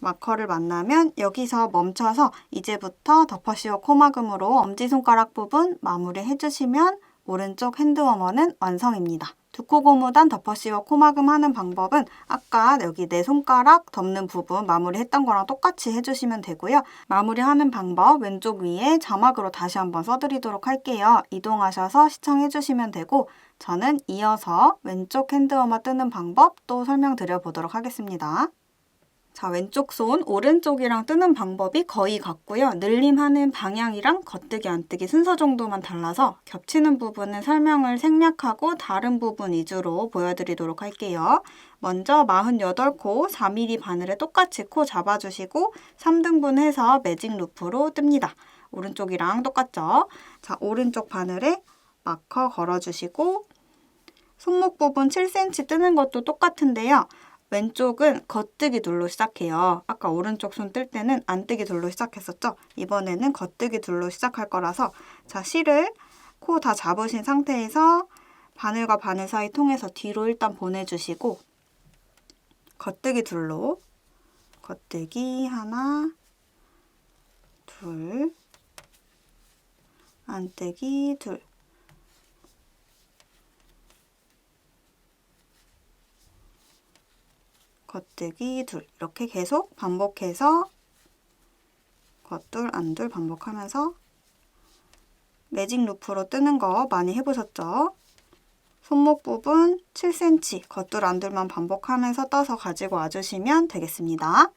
마커를 만나면 여기서 멈춰서 이제부터 덮어씌워 코막음으로 엄지손가락 부분 마무리 해주시면 오른쪽 핸드워머는 완성입니다. 두 코 고무단 덮어씌워 코막음 하는 방법은 아까 여기 내 손가락 덮는 부분 마무리했던 거랑 똑같이 해주시면 되고요. 마무리하는 방법 왼쪽 위에 자막으로 다시 한번 써드리도록 할게요. 이동하셔서 시청해주시면 되고 저는 이어서 왼쪽 핸드워머 뜨는 방법 또 설명드려 보도록 하겠습니다. 자, 왼쪽 손 오른쪽이랑 뜨는 방법이 거의 같고요. 늘림하는 방향이랑 겉뜨기 안뜨기 순서 정도만 달라서 겹치는 부분은 설명을 생략하고 다른 부분 위주로 보여드리도록 할게요. 먼저 48코 4mm 바늘에 똑같이 코 잡아주시고 3등분 해서 매직 루프로 뜹니다. 오른쪽이랑 똑같죠? 자, 오른쪽 바늘에 마커 걸어주시고 손목 부분 7cm 뜨는 것도 똑같은데요. 왼쪽은 겉뜨기 둘로 시작해요. 아까 오른쪽 손 뜰 때는 안뜨기 둘로 시작했었죠? 이번에는 겉뜨기 둘로 시작할 거라서 자, 실을 코 다 잡으신 상태에서 바늘과 바늘 사이 통해서 뒤로 일단 보내주시고 겉뜨기 둘로 겉뜨기 하나, 둘, 안뜨기 둘 겉뜨기 둘 이렇게 계속 반복해서 겉둘 안둘 반복하면서 매직 루프로 뜨는 거 많이 해보셨죠? 손목 부분 7cm 겉둘 안둘만 반복하면서 떠서 가지고 와주시면 되겠습니다.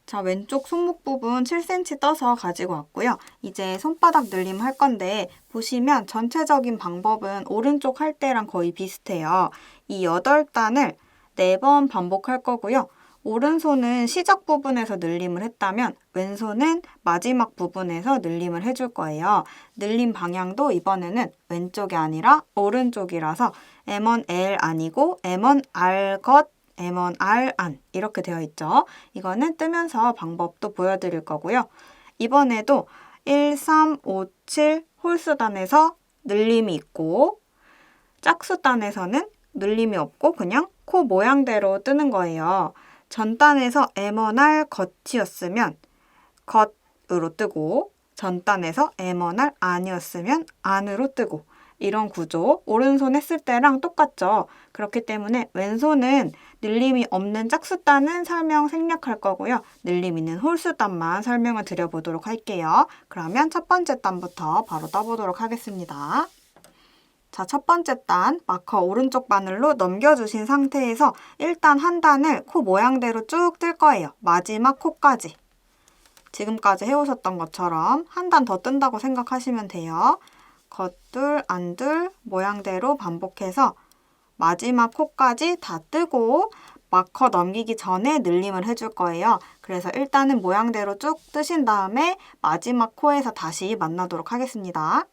자, 왼쪽 손목 부분 7cm 떠서 가지고 왔고요. 이제 손바닥 늘림 할 건데 보시면 전체적인 방법은 오른쪽 할 때랑 거의 비슷해요. 이 8단을 4번 반복할 거고요. 오른손은 시작 부분에서 늘림을 했다면 왼손은 마지막 부분에서 늘림을 해줄 거예요. 늘림 방향도 이번에는 왼쪽이 아니라 오른쪽이라서 M1L 아니고 M1R 겉, M1R 안 이렇게 되어 있죠. 이거는 뜨면서 방법도 보여드릴 거고요. 이번에도 1, 3, 5, 7 홀수단에서 늘림이 있고 짝수단에서는 늘림이 없고 그냥 코 모양대로 뜨는 거예요. 전단에서 M1R 겉이었으면 겉으로 뜨고 전단에서 M1R 안이었으면 안으로 뜨고 이런 구조 오른손 했을 때랑 똑같죠. 그렇기 때문에 왼손은 늘림이 없는 짝수단은 설명 생략할 거고요. 늘림 있는 홀수단만 설명을 드려보도록 할게요. 그러면 첫 번째 단부터 바로 떠보도록 하겠습니다. 자, 첫 번째 단 마커 오른쪽 바늘로 넘겨주신 상태에서 일단 한 단을 코 모양대로 쭉 뜰 거예요. 마지막 코까지. 지금까지 해오셨던 것처럼 한 단 더 뜬다고 생각하시면 돼요. 겉둘, 안둘 모양대로 반복해서 마지막 코까지 다 뜨고 마커 넘기기 전에 늘림을 해줄 거예요. 그래서 일단은 모양대로 쭉 뜨신 다음에 마지막 코에서 다시 만나도록 하겠습니다.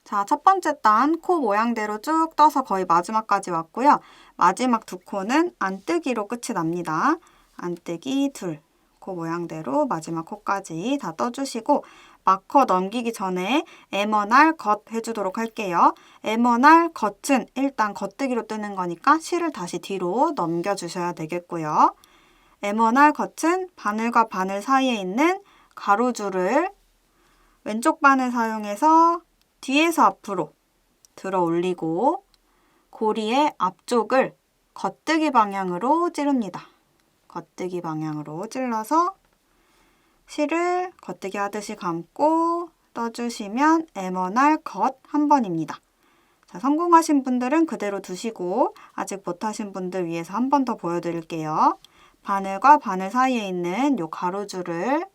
자, 첫 번째 단 코 모양대로 쭉 떠서 거의 마지막까지 왔고요. 마지막 두 코는 안뜨기로 끝이 납니다. 안뜨기 둘, 코 모양대로 마지막 코까지 다 떠주시고 마커 넘기기 전에 M1R 겉 해주도록 할게요. M1R 겉은 일단 겉뜨기로 뜨는 거니까 실을 다시 뒤로 넘겨주셔야 되겠고요. M1R 겉은 바늘과 바늘 사이에 있는 가로줄을 왼쪽 바늘 사용해서 뒤에서 앞으로 들어 올리고 고리의 앞쪽을 겉뜨기 방향으로 찌릅니다. 겉뜨기 방향으로 찔러서 실을 겉뜨기 하듯이 감고 떠주시면 M1R 겉 한 번입니다. 자, 성공하신 분들은 그대로 두시고 아직 못하신 분들 위해서 한 번 더 보여드릴게요. 바늘과 바늘 사이에 있는 이 가로줄을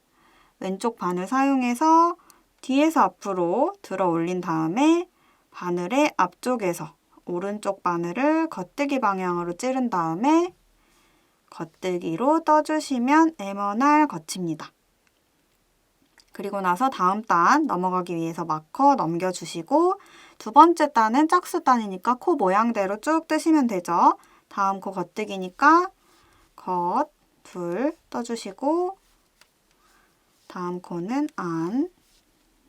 왼쪽 바늘 사용해서 뒤에서 앞으로 들어 올린 다음에 바늘의 앞쪽에서 오른쪽 바늘을 겉뜨기 방향으로 찌른 다음에 겉뜨기로 떠주시면 M1R 겉입니다. 그리고 나서 다음 단 넘어가기 위해서 마커 넘겨주시고 두 번째 단은 짝수단이니까 코 모양대로 쭉 뜨시면 되죠. 다음 코 겉뜨기니까 겉, 둘 떠주시고 다음 코는 안.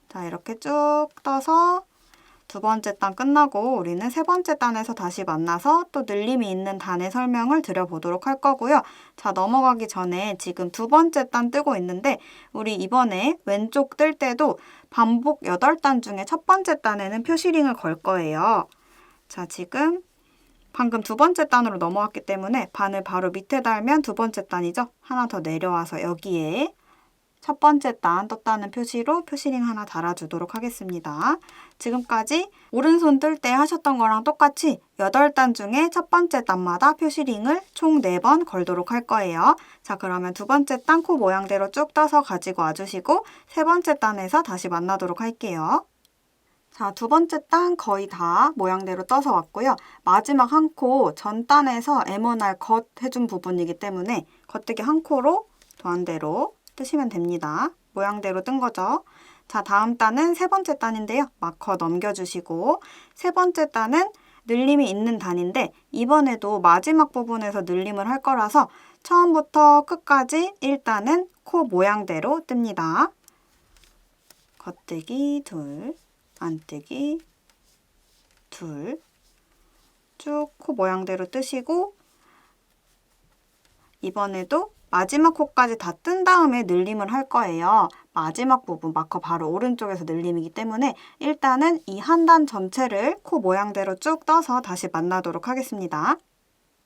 자, 이렇게 쭉 떠서 두 번째 단 끝나고 우리는 세 번째 단에서 다시 만나서 또 늘림이 있는 단의 설명을 드려보도록 할 거고요. 자, 넘어가기 전에 지금 두 번째 단 뜨고 있는데 우리 이번에 왼쪽 뜰 때도 반복 8단 중에 첫 번째 단에는 표시링을 걸 거예요. 자, 지금 방금 두 번째 단으로 넘어왔기 때문에 바늘 바로 밑에 달면 두 번째 단이죠. 하나 더 내려와서 여기에 첫 번째 단 떴다는 표시로 표시링 하나 달아주도록 하겠습니다. 지금까지 오른손 뜰 때 하셨던 거랑 똑같이 8단 중에 첫 번째 단마다 표시링을 총 4번 걸도록 할 거예요. 자, 그러면 두 번째 단 코 모양대로 쭉 떠서 가지고 와주시고 세 번째 단에서 다시 만나도록 할게요. 자, 두 번째 단 거의 다 모양대로 떠서 왔고요. 마지막 한 코 전 단에서 에머날 겉 해준 부분이기 때문에 겉뜨기 한 코로 도안대로 뜨시면 됩니다. 모양대로 뜬 거죠. 자, 다음 단은 세 번째 단인데요. 마커 넘겨주시고 세 번째 단은 늘림이 있는 단인데 이번에도 마지막 부분에서 늘림을 할 거라서 처음부터 끝까지 1단은 코 모양대로 뜹니다. 겉뜨기 둘, 안뜨기 둘, 쭉 코 모양대로 뜨시고 이번에도 마지막 코까지 다 뜬 다음에 늘림을 할 거예요. 마지막 부분 마커 바로 오른쪽에서 늘림이기 때문에 일단은 이 한 단 전체를 코 모양대로 쭉 떠서 다시 만나도록 하겠습니다.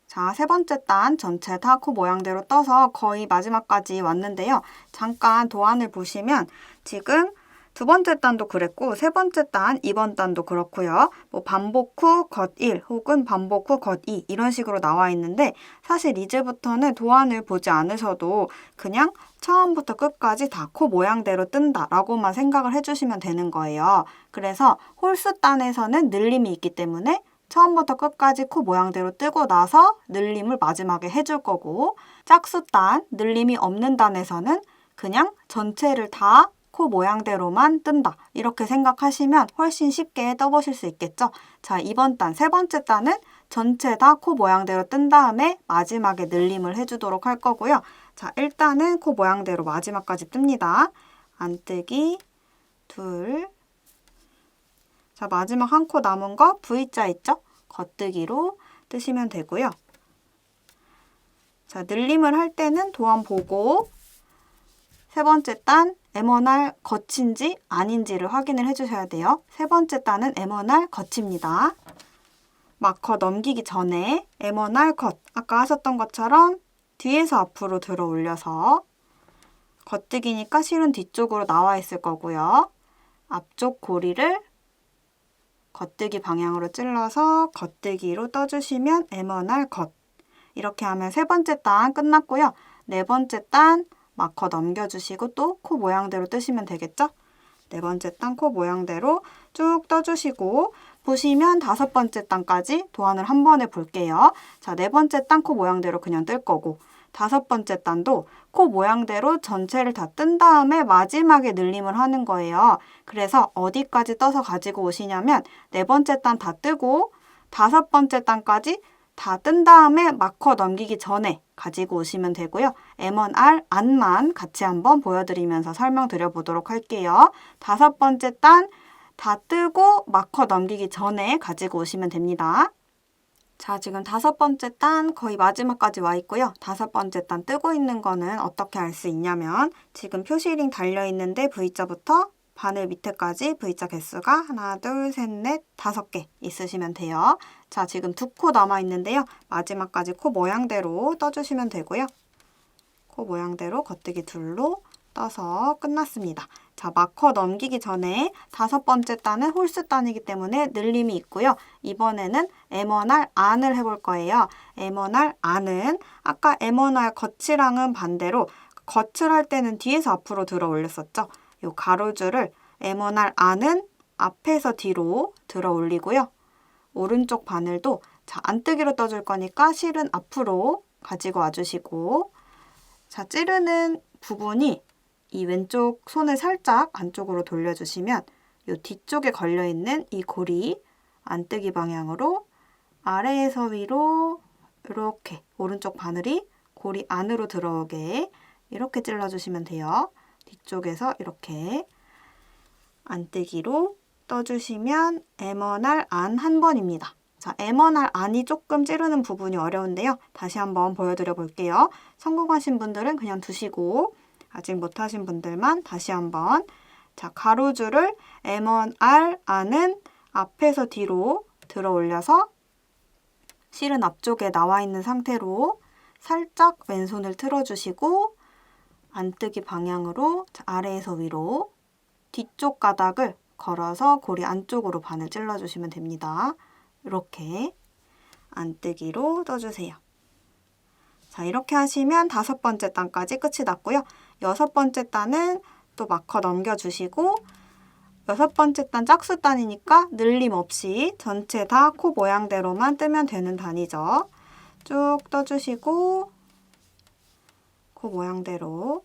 자, 세 번째 단 전체 다 코 모양대로 떠서 거의 마지막까지 왔는데요. 잠깐 도안을 보시면 지금 두 번째 단도 그랬고 세 번째 단, 이번 단도 그렇고요. 뭐 반복 후 겉 1 혹은 반복 후 겉 2 이런 식으로 나와 있는데 사실 이제부터는 도안을 보지 않으셔도 그냥 처음부터 끝까지 다 코 모양대로 뜬다 라고만 생각을 해주시면 되는 거예요. 그래서 홀수 단에서는 늘림이 있기 때문에 처음부터 끝까지 코 모양대로 뜨고 나서 늘림을 마지막에 해줄 거고 짝수 단, 늘림이 없는 단에서는 그냥 전체를 다 코 모양대로만 뜬다. 이렇게 생각하시면 훨씬 쉽게 떠보실 수 있겠죠? 자, 이번 단, 세 번째 단은 전체 다 코 모양대로 뜬 다음에 마지막에 늘림을 해주도록 할 거고요. 자, 일단은 코 모양대로 마지막까지 뜹니다. 안뜨기 둘. 자, 마지막 한 코 남은 거 V자 있죠? 겉뜨기로 뜨시면 되고요. 자, 늘림을 할 때는 도안 보고 세 번째 단 에머날 겉인지 아닌지를 확인을 해주셔야 돼요. 세 번째 단은 에머날 겉입니다. 마커 넘기기 전에 에머날 겉, 아까 하셨던 것처럼 뒤에서 앞으로 들어 올려서 겉뜨기니까 실은 뒤쪽으로 나와 있을 거고요. 앞쪽 고리를 겉뜨기 방향으로 찔러서 겉뜨기로 떠주시면 에머날 겉. 이렇게 하면 세 번째 단 끝났고요. 네 번째 단 마커 넘겨주시고 또 코 모양대로 뜨시면 되겠죠? 네 번째 단 코 모양대로 쭉 떠주시고 보시면 다섯 번째 단까지 도안을 한 번에 볼게요. 자, 네 번째 단 코 모양대로 그냥 뜰 거고 다섯 번째 단도 코 모양대로 전체를 다 뜬 다음에 마지막에 늘림을 하는 거예요. 그래서 어디까지 떠서 가지고 오시냐면 네 번째 단 다 뜨고 다섯 번째 단까지 다 뜬 다음에 마커 넘기기 전에 가지고 오시면 되고요. M1R 안만 같이 한번 보여드리면서 설명드려 보도록 할게요. 다섯 번째 단 다 뜨고 마커 넘기기 전에 가지고 오시면 됩니다. 자, 지금 다섯 번째 단 거의 마지막까지 와 있고요. 다섯 번째 단 뜨고 있는 거는 어떻게 알 수 있냐면 지금 표시링 달려있는데 V자부터 바늘 밑에까지 V자 개수가 하나, 둘, 셋, 넷, 5개 있으시면 돼요. 자, 지금 두 코 남아있는데요. 마지막까지 코 모양대로 떠주시면 되고요. 코 모양대로 겉뜨기 둘로 떠서 끝났습니다. 자, 마커 넘기기 전에 다섯 번째 단은 홀수 단이기 때문에 늘림이 있고요. 이번에는 M1R 안을 해볼 거예요. M1R 안은 아까 M1R 겉이랑은 반대로 겉을 할 때는 뒤에서 앞으로 들어 올렸었죠. 이 가로줄을 M1R 안은 앞에서 뒤로 들어 올리고요. 오른쪽 바늘도 자, 안뜨기로 떠줄 거니까 실은 앞으로 가지고 와주시고 자, 찌르는 부분이 이 왼쪽 손을 살짝 안쪽으로 돌려주시면 이 뒤쪽에 걸려있는 이 고리 안뜨기 방향으로 아래에서 위로 이렇게 오른쪽 바늘이 고리 안으로 들어오게 이렇게 찔러주시면 돼요. 뒤쪽에서 이렇게 안뜨기로 떠주시면 M1R 안 한 번입니다. 자, M1R 안이 조금 찌르는 부분이 어려운데요. 다시 한번 보여드려 볼게요. 성공하신 분들은 그냥 두시고 아직 못하신 분들만 다시 한번 자, 가로줄을 M1R 안은 앞에서 뒤로 들어 올려서 실은 앞쪽에 나와 있는 상태로 살짝 왼손을 틀어주시고 안뜨기 방향으로 아래에서 위로 뒤쪽 가닥을 걸어서 고리 안쪽으로 바늘 찔러주시면 됩니다. 이렇게 안뜨기로 떠주세요. 자, 이렇게 하시면 5번째 단까지 끝이 났고요. 6번째 단은 또 마커 넘겨주시고 6번째 단 짝수 단이니까 늘림 없이 전체 다 코 모양대로만 뜨면 되는 단이죠. 쭉 떠주시고 코 모양대로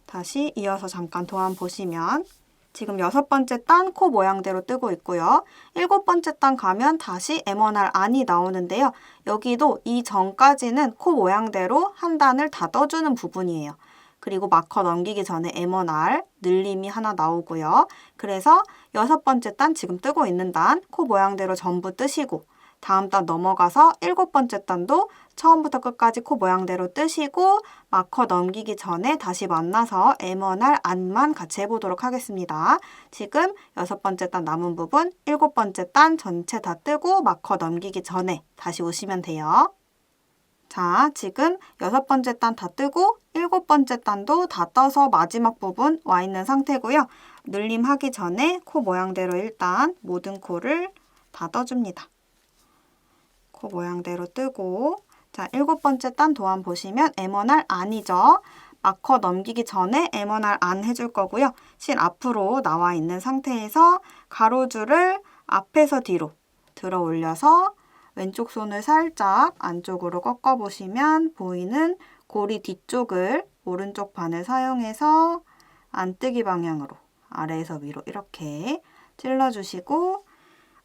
다시 이어서 잠깐 도안 보시면 지금 6번째 단 코 모양대로 뜨고 있고요. 7번째 단 가면 다시 M1R 안이 나오는데요. 여기도 이 전까지는 코 모양대로 한 단을 다 떠주는 부분이에요. 그리고 마커 넘기기 전에 M1R 늘림이 하나 나오고요. 그래서 6번째 단 지금 뜨고 있는 단 코 모양대로 전부 뜨시고 다음 단 넘어가서 7번째 단도 처음부터 끝까지 코 모양대로 뜨시고 마커 넘기기 전에 다시 만나서 M1R 안만 같이 해보도록 하겠습니다. 지금 6번째 단 남은 부분 7번째 단 전체 다 뜨고 마커 넘기기 전에 다시 오시면 돼요. 자, 지금 6번째 단 다 뜨고 7번째 단도 다 떠서 마지막 부분 와 있는 상태고요. 늘림 하기 전에 코 모양대로 일단 모든 코를 다 떠줍니다. 코 모양대로 뜨고 자, 7번째 단 도안 보시면 M1R 안이죠. 마커 넘기기 전에 M1R 안 해줄 거고요. 실 앞으로 나와 있는 상태에서 가로줄을 앞에서 뒤로 들어 올려서 왼쪽 손을 살짝 안쪽으로 꺾어 보시면 보이는 고리 뒤쪽을 오른쪽 바늘 사용해서 안뜨기 방향으로 아래에서 위로 이렇게 찔러주시고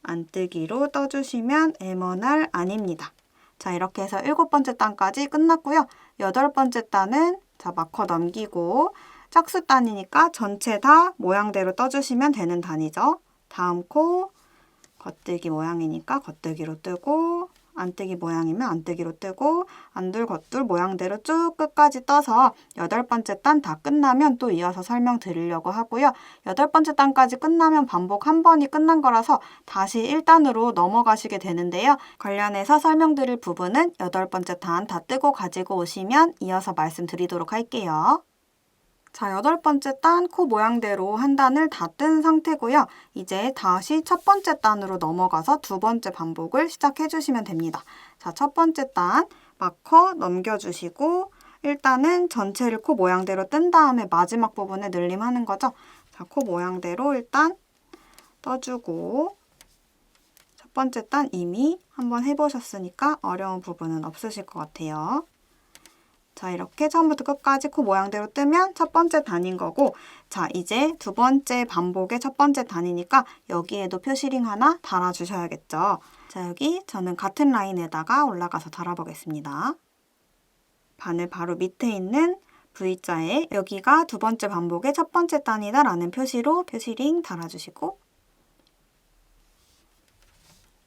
안뜨기로 떠주시면 M1R 안입니다. 자, 이렇게 해서 7번째 단까지 끝났고요. 8번째 단은 자, 마커 넘기고 짝수 단이니까 전체 다 모양대로 떠주시면 되는 단이죠. 다음 코 겉뜨기 모양이니까 겉뜨기로 뜨고 안뜨기 모양이면 안뜨기로 뜨고 안둘 겉둘 모양대로 쭉 끝까지 떠서 8번째 단 다 끝나면 또 이어서 설명드리려고 하고요. 8번째 단까지 끝나면 반복 한 번이 끝난 거라서 다시 1단으로 넘어가시게 되는데요. 관련해서 설명드릴 부분은 8번째 단 다 뜨고 가지고 오시면 이어서 말씀드리도록 할게요. 자, 8번째 단 코 모양대로 한 단을 다 뜬 상태고요. 이제 다시 첫 번째 단으로 넘어가서 두 번째 반복을 시작해 주시면 됩니다. 자, 첫 번째 단 마커 넘겨주시고 일단은 전체를 코 모양대로 뜬 다음에 마지막 부분에 늘림하는 거죠. 자, 코 모양대로 일단 떠주고 첫 번째 단 이미 한번 해보셨으니까 어려운 부분은 없으실 것 같아요. 자, 이렇게 처음부터 끝까지 코 모양대로 뜨면 첫 번째 단인 거고 자, 이제 두 번째 반복의 첫 번째 단이니까 여기에도 표시링 하나 달아주셔야겠죠. 자, 여기 저는 같은 라인에다가 올라가서 달아보겠습니다. 바늘 바로 밑에 있는 V자에 여기가 두 번째 반복의 첫 번째 단이다 라는 표시로 표시링 달아주시고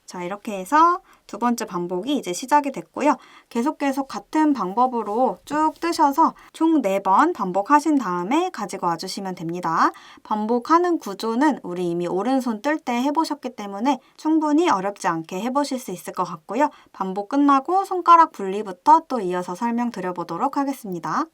자, 이렇게 해서 두 번째 반복이 이제 시작이 됐고요. 계속 같은 방법으로 쭉 뜨셔서 총 4번 반복하신 다음에 가지고 와주시면 됩니다. 반복하는 구조는 우리 이미 오른손 뜰 때 해보셨기 때문에 충분히 어렵지 않게 해보실 수 있을 것 같고요. 반복 끝나고 손가락 분리부터 또 이어서 설명드려보도록 하겠습니다.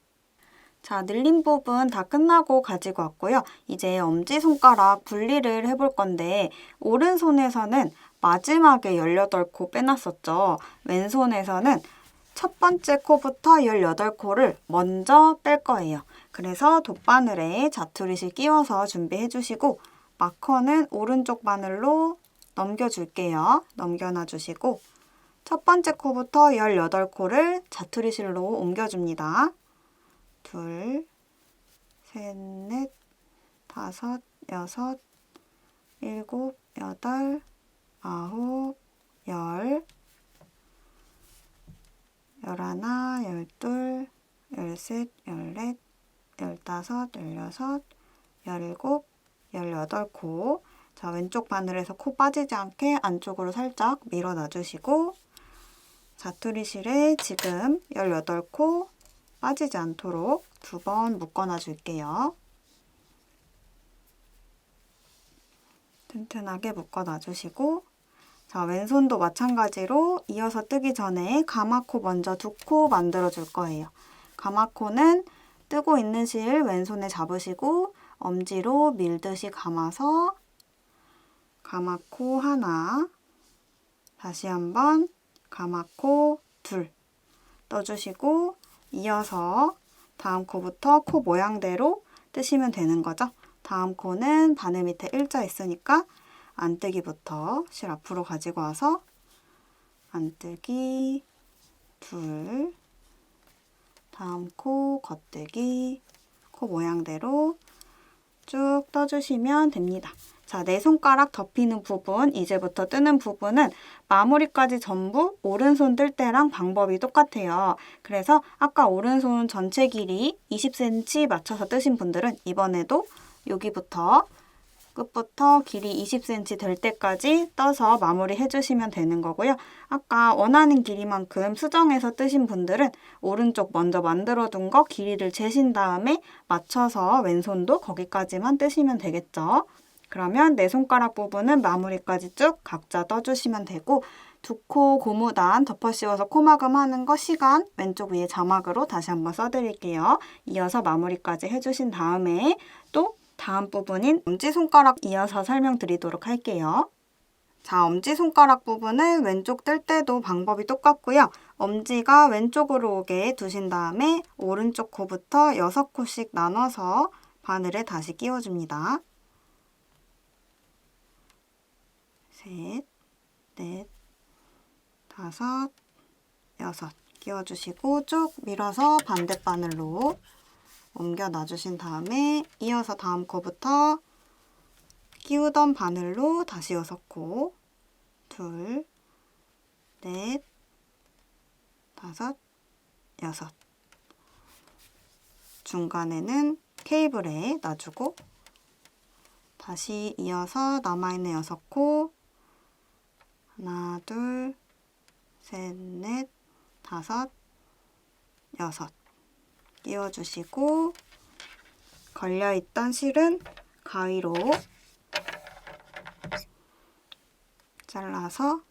자, 늘림 부분 다 끝나고 가지고 왔고요. 이제 엄지손가락 분리를 해볼 건데 오른손에서는 마지막에 18코 빼놨었죠. 왼손에서는 첫 번째 코부터 18코를 먼저 뺄 거예요. 그래서 돗바늘에 자투리실 끼워서 준비해 주시고 마커는 오른쪽 바늘로 넘겨줄게요. 넘겨놔 주시고 첫 번째 코부터 18코를 자투리실로 옮겨줍니다. 둘, 셋, 넷, 다섯, 여섯, 일곱, 여덟, 아홉, 열, 열하나, 열둘, 열셋, 열넷, 열다섯, 열여섯, 열일곱, 18코. 자, 왼쪽 바늘에서 코 빠지지 않게 안쪽으로 살짝 밀어 놔주시고 자투리실에 지금 18코 빠지지 않도록 2번 묶어놔 줄게요. 튼튼하게 묶어놔 주시고 자, 왼손도 마찬가지로 이어서 뜨기 전에 가마코 먼저 2코 만들어 줄 거예요. 가마코는 뜨고 있는 실 왼손에 잡으시고 엄지로 밀듯이 감아서 가마코 하나, 다시 한번 가마코 둘 떠주시고 이어서 다음 코부터 코 모양대로 뜨시면 되는 거죠. 다음 코는 바늘 밑에 일자 있으니까 안뜨기부터 실 앞으로 가지고 와서 안뜨기 둘, 다음 코 겉뜨기, 코 모양대로 쭉 떠주시면 됩니다. 자, 네 손가락 덮이는 부분, 이제부터 뜨는 부분은 마무리까지 전부 오른손 뜰 때랑 방법이 똑같아요. 그래서 아까 오른손 전체 길이 20cm 맞춰서 뜨신 분들은 이번에도 여기부터 끝부터 길이 20cm 될 때까지 떠서 마무리 해주시면 되는 거고요. 아까 원하는 길이만큼 수정해서 뜨신 분들은 오른쪽 먼저 만들어둔 거 길이를 재신 다음에 맞춰서 왼손도 거기까지만 뜨시면 되겠죠. 그러면 네 손가락 부분은 마무리까지 쭉 각자 떠주시면 되고 2코 고무단 덮어 씌워서 코막음 하는 거 시간 왼쪽 위에 자막으로 다시 한번 써드릴게요. 이어서 마무리까지 해주신 다음에 또 다음 부분인 엄지손가락 이어서 설명드리도록 할게요. 자, 엄지손가락 부분은 왼쪽 뜰 때도 방법이 똑같고요. 엄지가 왼쪽으로 오게 두신 다음에 오른쪽 코부터 6코씩 나눠서 바늘에 다시 끼워줍니다. 셋, 넷, 다섯, 여섯 끼워주시고 쭉 밀어서 반대바늘로 옮겨 놔주신 다음에 이어서 다음 코부터 끼우던 바늘로 다시 6코, 둘, 넷, 다섯, 여섯 중간에는 케이블에 놔주고 다시 이어서 남아있는 6코 하나, 둘, 셋, 넷, 다섯, 여섯 끼워주시고 걸려있던 실은 가위로 잘라서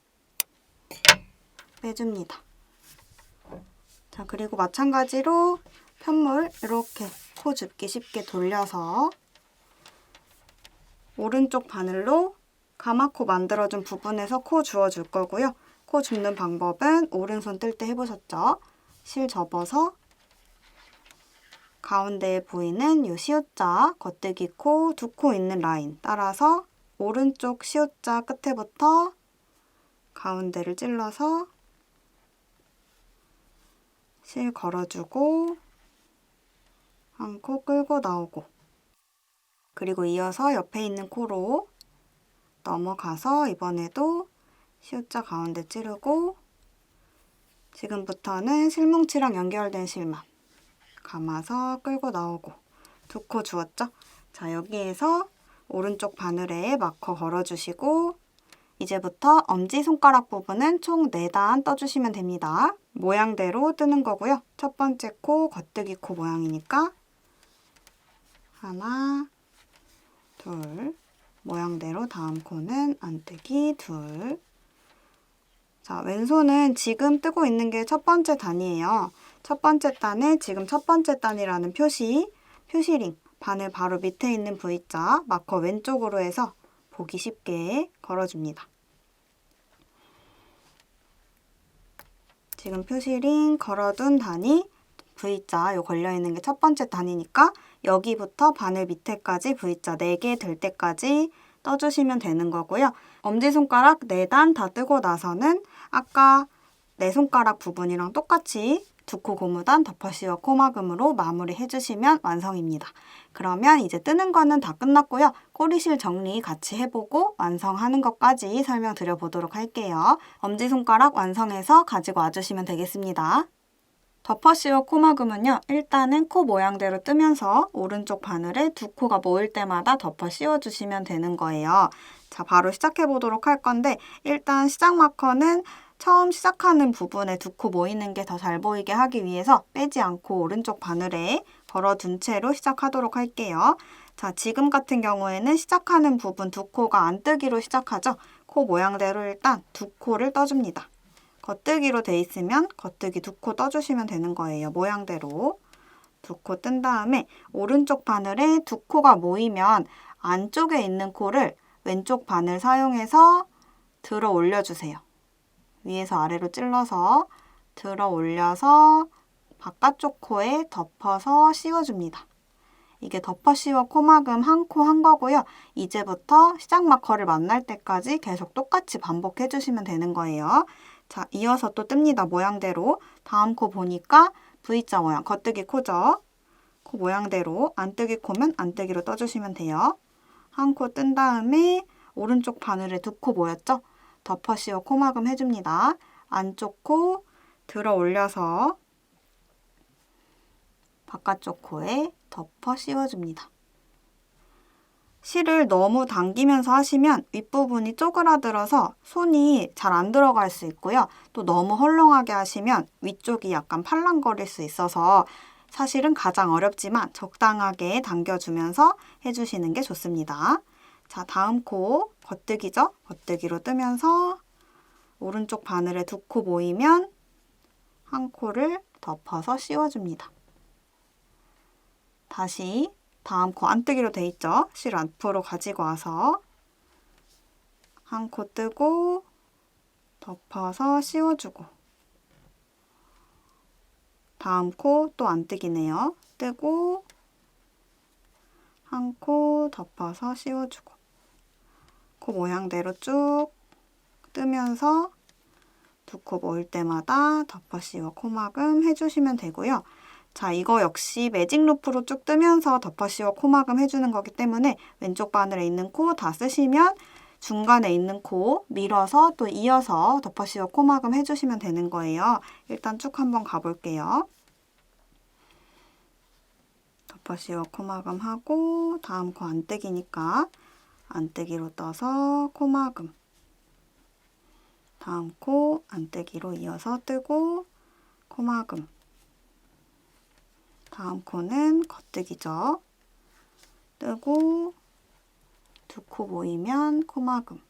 빼줍니다. 자, 그리고 마찬가지로 편물 이렇게 코 줍기 쉽게 돌려서 오른쪽 바늘로 가마코 만들어준 부분에서 코 주워줄 거고요. 코 줍는 방법은 오른손 뜰 때 해보셨죠? 실 접어서 가운데에 보이는 이 시옷자 겉뜨기 코 2코 있는 라인 따라서 오른쪽 시옷자 끝에부터 가운데를 찔러서 실 걸어주고 한 코 끌고 나오고 그리고 이어서 옆에 있는 코로 넘어가서 이번에도 시옷자 가운데 찌르고 지금부터는 실뭉치랑 연결된 실만 감아서 끌고 나오고 2코 주었죠? 자, 여기에서 오른쪽 바늘에 마커 걸어주시고 이제부터 엄지손가락 부분은 총 4단 떠주시면 됩니다. 모양대로 뜨는 거고요. 첫 번째 코 겉뜨기 코 모양이니까 하나, 둘, 모양대로 다음 코는 안뜨기 둘. 자, 왼손은 지금 뜨고 있는 게 첫 번째 단이에요. 첫 번째 단에 지금 첫 번째 단이라는 표시링, 바늘 바로 밑에 있는 V자 마커 왼쪽으로 해서 보기 쉽게 걸어줍니다. 지금 표시링 걸어둔 단이 V자 요 걸려있는 게 첫 번째 단이니까 여기부터 바늘 밑에까지 V자 4개 될 때까지 떠주시면 되는 거고요. 엄지손가락 4단 다 뜨고 나서는 아까 네 손가락 부분이랑 똑같이 2코 고무단 덮어 씌워 코막음으로 마무리 해주시면 완성입니다. 그러면 이제 뜨는 거는 다 끝났고요. 꼬리실 정리 같이 해보고 완성하는 것까지 설명드려 보도록 할게요. 엄지손가락 완성해서 가지고 와주시면 되겠습니다. 덮어 씌워 코막음은요. 일단은 코 모양대로 뜨면서 오른쪽 바늘에 2코가 모일 때마다 덮어 씌워주시면 되는 거예요. 자, 바로 시작해 보도록 할 건데 일단 시작 마커는 처음 시작하는 부분에 2코 모이는 게 더 잘 보이게 하기 위해서 빼지 않고 오른쪽 바늘에 걸어둔 채로 시작하도록 할게요. 자, 지금 같은 경우에는 시작하는 부분 2코가 안 뜨기로 시작하죠. 코 모양대로 일단 두 코를 떠줍니다. 겉뜨기로 돼 있으면 겉뜨기 두 코 떠주시면 되는 거예요. 모양대로. 두 코 뜬 다음에 오른쪽 바늘에 두 코가 모이면 안쪽에 있는 코를 왼쪽 바늘 사용해서 들어 올려주세요. 위에서 아래로 찔러서 들어 올려서 바깥쪽 코에 덮어서 씌워줍니다. 이게 덮어 씌워 코막음 한 코 한 거고요. 이제부터 시작 마커를 만날 때까지 계속 똑같이 반복해 주시면 되는 거예요. 자, 이어서 또 뜹니다. 모양대로. 다음 코 보니까 V자 모양, 겉뜨기 코죠. 코 모양대로 안뜨기 코면 안뜨기로 떠주시면 돼요. 한 코 뜬 다음에 오른쪽 바늘에 두 코 모였죠? 덮어 씌워 코막음 해줍니다. 안쪽 코 들어 올려서 바깥쪽 코에 덮어 씌워줍니다. 실을 너무 당기면서 하시면 윗부분이 쪼그라들어서 손이 잘 안 들어갈 수 있고요. 또 너무 헐렁하게 하시면 위쪽이 약간 팔랑거릴 수 있어서 사실은 가장 어렵지만 적당하게 당겨주면서 해주시는 게 좋습니다. 자, 다음 코 겉뜨기죠? 겉뜨기로 뜨면서 오른쪽 바늘에 두 코 모이면 한 코를 덮어서 씌워줍니다. 다시 다음 코 안뜨기로 돼 있죠? 실 앞으로 가지고 와서 한 코 뜨고 덮어서 씌워주고 다음 코 또 안뜨기네요. 뜨고 한 코 덮어서 씌워주고 코 모양대로 쭉 뜨면서 두 코 모일 때마다 덮어 씌워 코막음 해주시면 되고요. 자, 이거 역시 매직 루프로 쭉 뜨면서 덮어 씌워 코막음 해주는 거기 때문에 왼쪽 바늘에 있는 코 다 쓰시면 중간에 있는 코 밀어서 또 이어서 덮어 씌워 코막음 해주시면 되는 거예요. 일단 쭉 한번 가볼게요. 덮어 씌워 코막음 하고 다음 코 안뜨기니까 안뜨기로 떠서 코막음 다음 코 안뜨기로 이어서 뜨고 코막음 다음 코는 겉뜨기죠. 뜨고 두 코 모이면 코막음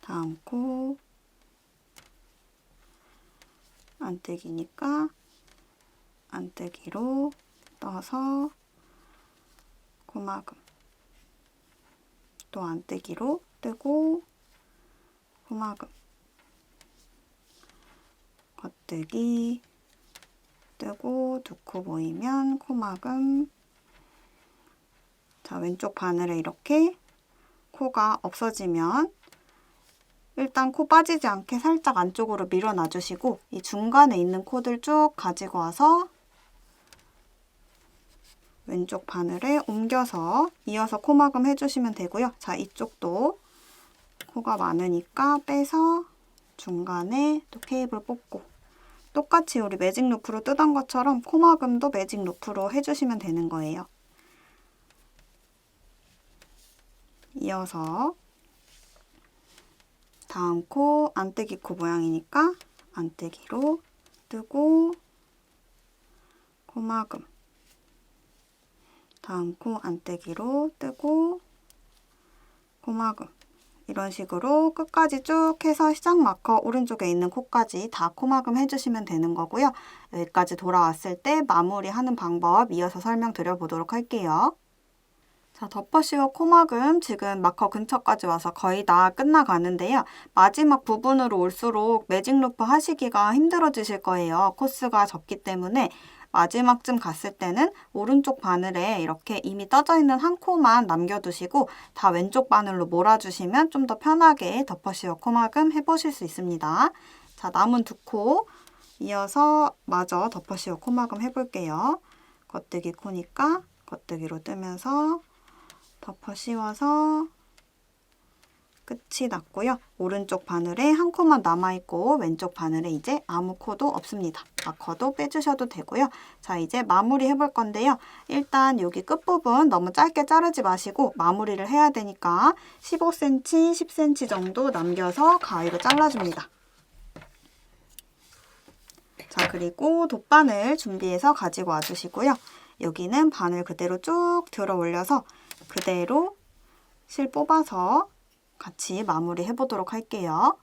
다음 코 안뜨기니까 안뜨기로 떠서 코막음 또 안뜨기로 뜨고 코막음 겉뜨기 뜨고 두 코 모이면 코막음 자, 왼쪽 바늘에 이렇게 코가 없어지면 일단 코 빠지지 않게 살짝 안쪽으로 밀어놔 주시고 이 중간에 있는 코들 쭉 가지고 와서 왼쪽 바늘에 옮겨서 이어서 코막음 해주시면 되고요. 자, 이쪽도 코가 많으니까 빼서 중간에 또 케이블 뽑고 똑같이 우리 매직 루프로 뜨던 것처럼 코막음도 매직 루프로 해주시면 되는 거예요. 이어서 다음 코 안뜨기 코 모양이니까 안뜨기로 뜨고 코막음 다음 코 안뜨기로 뜨고 코막음 이런 식으로 끝까지 쭉 해서 시작 마커 오른쪽에 있는 코까지 다 코막음 해주시면 되는 거고요. 여기까지 돌아왔을 때 마무리하는 방법 이어서 설명드려 보도록 할게요. 자, 덮어 씌워 코막음 지금 마커 근처까지 와서 거의 다 끝나가는데요. 마지막 부분으로 올수록 매직 루프 하시기가 힘들어지실 거예요. 코스가 적기 때문에 마지막쯤 갔을 때는 오른쪽 바늘에 이렇게 이미 떠져 있는 한 코만 남겨두시고 다 왼쪽 바늘로 몰아주시면 좀 더 편하게 덮어 씌워 코막음 해보실 수 있습니다. 자, 남은 두 코 이어서 마저 덮어 씌워 코막음 해볼게요. 겉뜨기 코니까 겉뜨기로 뜨면서 덮어 씌워서 끝이 났고요. 오른쪽 바늘에 한 코만 남아있고 왼쪽 바늘에 이제 아무 코도 없습니다. 마커도 빼주셔도 되고요. 자, 이제 마무리 해볼 건데요. 일단 여기 끝부분 너무 짧게 자르지 마시고 마무리를 해야 되니까 15cm, 10cm 정도 남겨서 가위로 잘라줍니다. 자, 그리고 돗바늘 준비해서 가지고 와주시고요. 여기는 바늘 그대로 쭉 들어 올려서 그대로 실 뽑아서 같이 마무리 해보도록 할게요.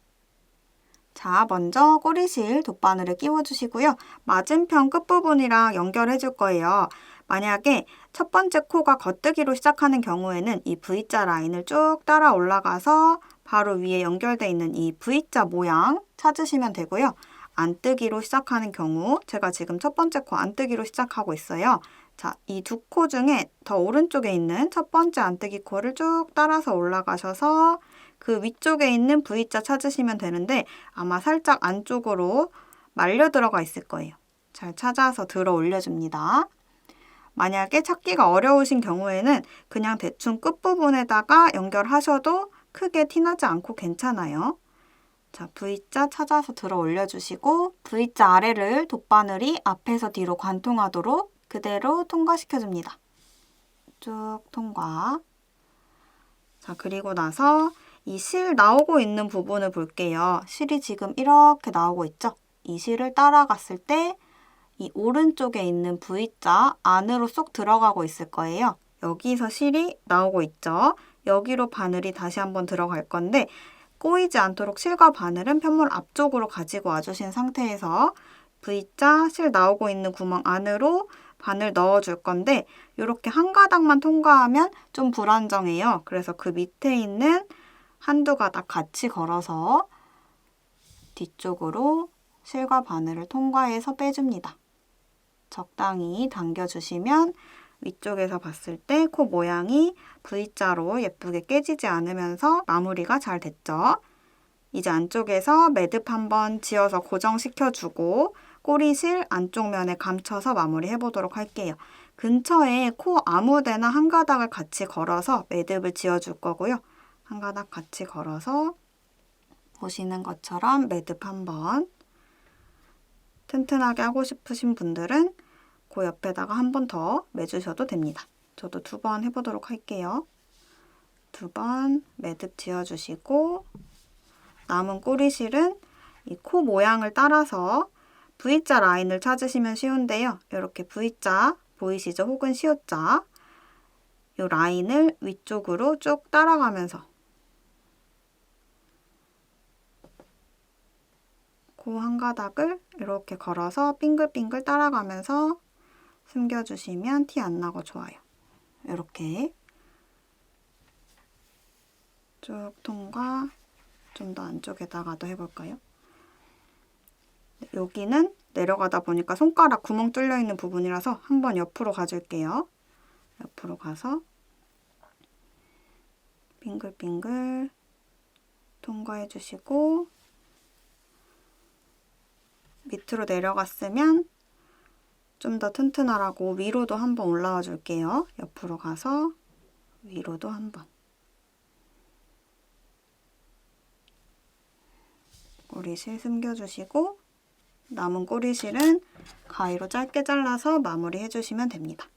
자, 먼저 꼬리실 돗바늘을 끼워주시고요. 맞은편 끝부분이랑 연결해 줄 거예요. 만약에 첫 번째 코가 겉뜨기로 시작하는 경우에는 이 V자 라인을 쭉 따라 올라가서 바로 위에 연결되어 있는 이 V자 모양 찾으시면 되고요. 안뜨기로 시작하는 경우, 제가 지금 첫 번째 코 안뜨기로 시작하고 있어요. 자, 이 두 코 중에 더 오른쪽에 있는 첫 번째 안뜨기 코를 쭉 따라서 올라가셔서 그 위쪽에 있는 V자 찾으시면 되는데 아마 살짝 안쪽으로 말려 들어가 있을 거예요. 잘 찾아서 들어 올려줍니다. 만약에 찾기가 어려우신 경우에는 그냥 대충 끝부분에다가 연결하셔도 크게 티나지 않고 괜찮아요. 자, V자 찾아서 들어 올려주시고 V자 아래를 돗바늘이 앞에서 뒤로 관통하도록 그대로 통과시켜줍니다. 쭉 통과. 자, 그리고 나서 이 실 나오고 있는 부분을 볼게요. 실이 지금 이렇게 나오고 있죠? 이 실을 따라갔을 때 이 오른쪽에 있는 V자 안으로 쏙 들어가고 있을 거예요. 여기서 실이 나오고 있죠? 여기로 바늘이 다시 한번 들어갈 건데 꼬이지 않도록 실과 바늘은 편물 앞쪽으로 가지고 와주신 상태에서 V자 실 나오고 있는 구멍 안으로 바늘 넣어줄 건데 이렇게 한 가닥만 통과하면 좀 불안정해요. 그래서 그 밑에 있는 한두 가닥 같이 걸어서 뒤쪽으로 실과 바늘을 통과해서 빼줍니다. 적당히 당겨주시면 위쪽에서 봤을 때 코 모양이 V자로 예쁘게 깨지지 않으면서 마무리가 잘 됐죠. 이제 안쪽에서 매듭 한번 지어서 고정시켜주고 꼬리실 안쪽 면에 감춰서 마무리 해보도록 할게요. 근처에 코 아무데나 한 가닥을 같이 걸어서 매듭을 지어줄 거고요. 한 가닥 같이 걸어서 보시는 것처럼 매듭 한번 튼튼하게 하고 싶으신 분들은 그 옆에다가 한 번 더 매주셔도 됩니다. 저도 2번 해보도록 할게요. 2번 매듭 지어주시고 남은 꼬리실은 이 코 모양을 따라서 V자 라인을 찾으시면 쉬운데요. 이렇게 V자 보이시죠? 혹은 시옷자 이 라인을 위쪽으로 쭉 따라가면서 코 한 가닥을 이렇게 걸어서 빙글빙글 따라가면서 숨겨주시면 티 안 나고 좋아요. 이렇게 쭉 통과. 좀 더 안쪽에다가도 해볼까요? 여기는 내려가다 보니까 손가락 구멍 뚫려 있는 부분이라서 한번 옆으로 가줄게요. 옆으로 가서 빙글빙글 통과해 주시고 밑으로 내려갔으면 좀 더 튼튼하라고 위로도 한번 올라와 줄게요. 옆으로 가서 위로도 한번. 꼬리실 숨겨주시고 남은 꼬리실은 가위로 짧게 잘라서 마무리 해주시면 됩니다.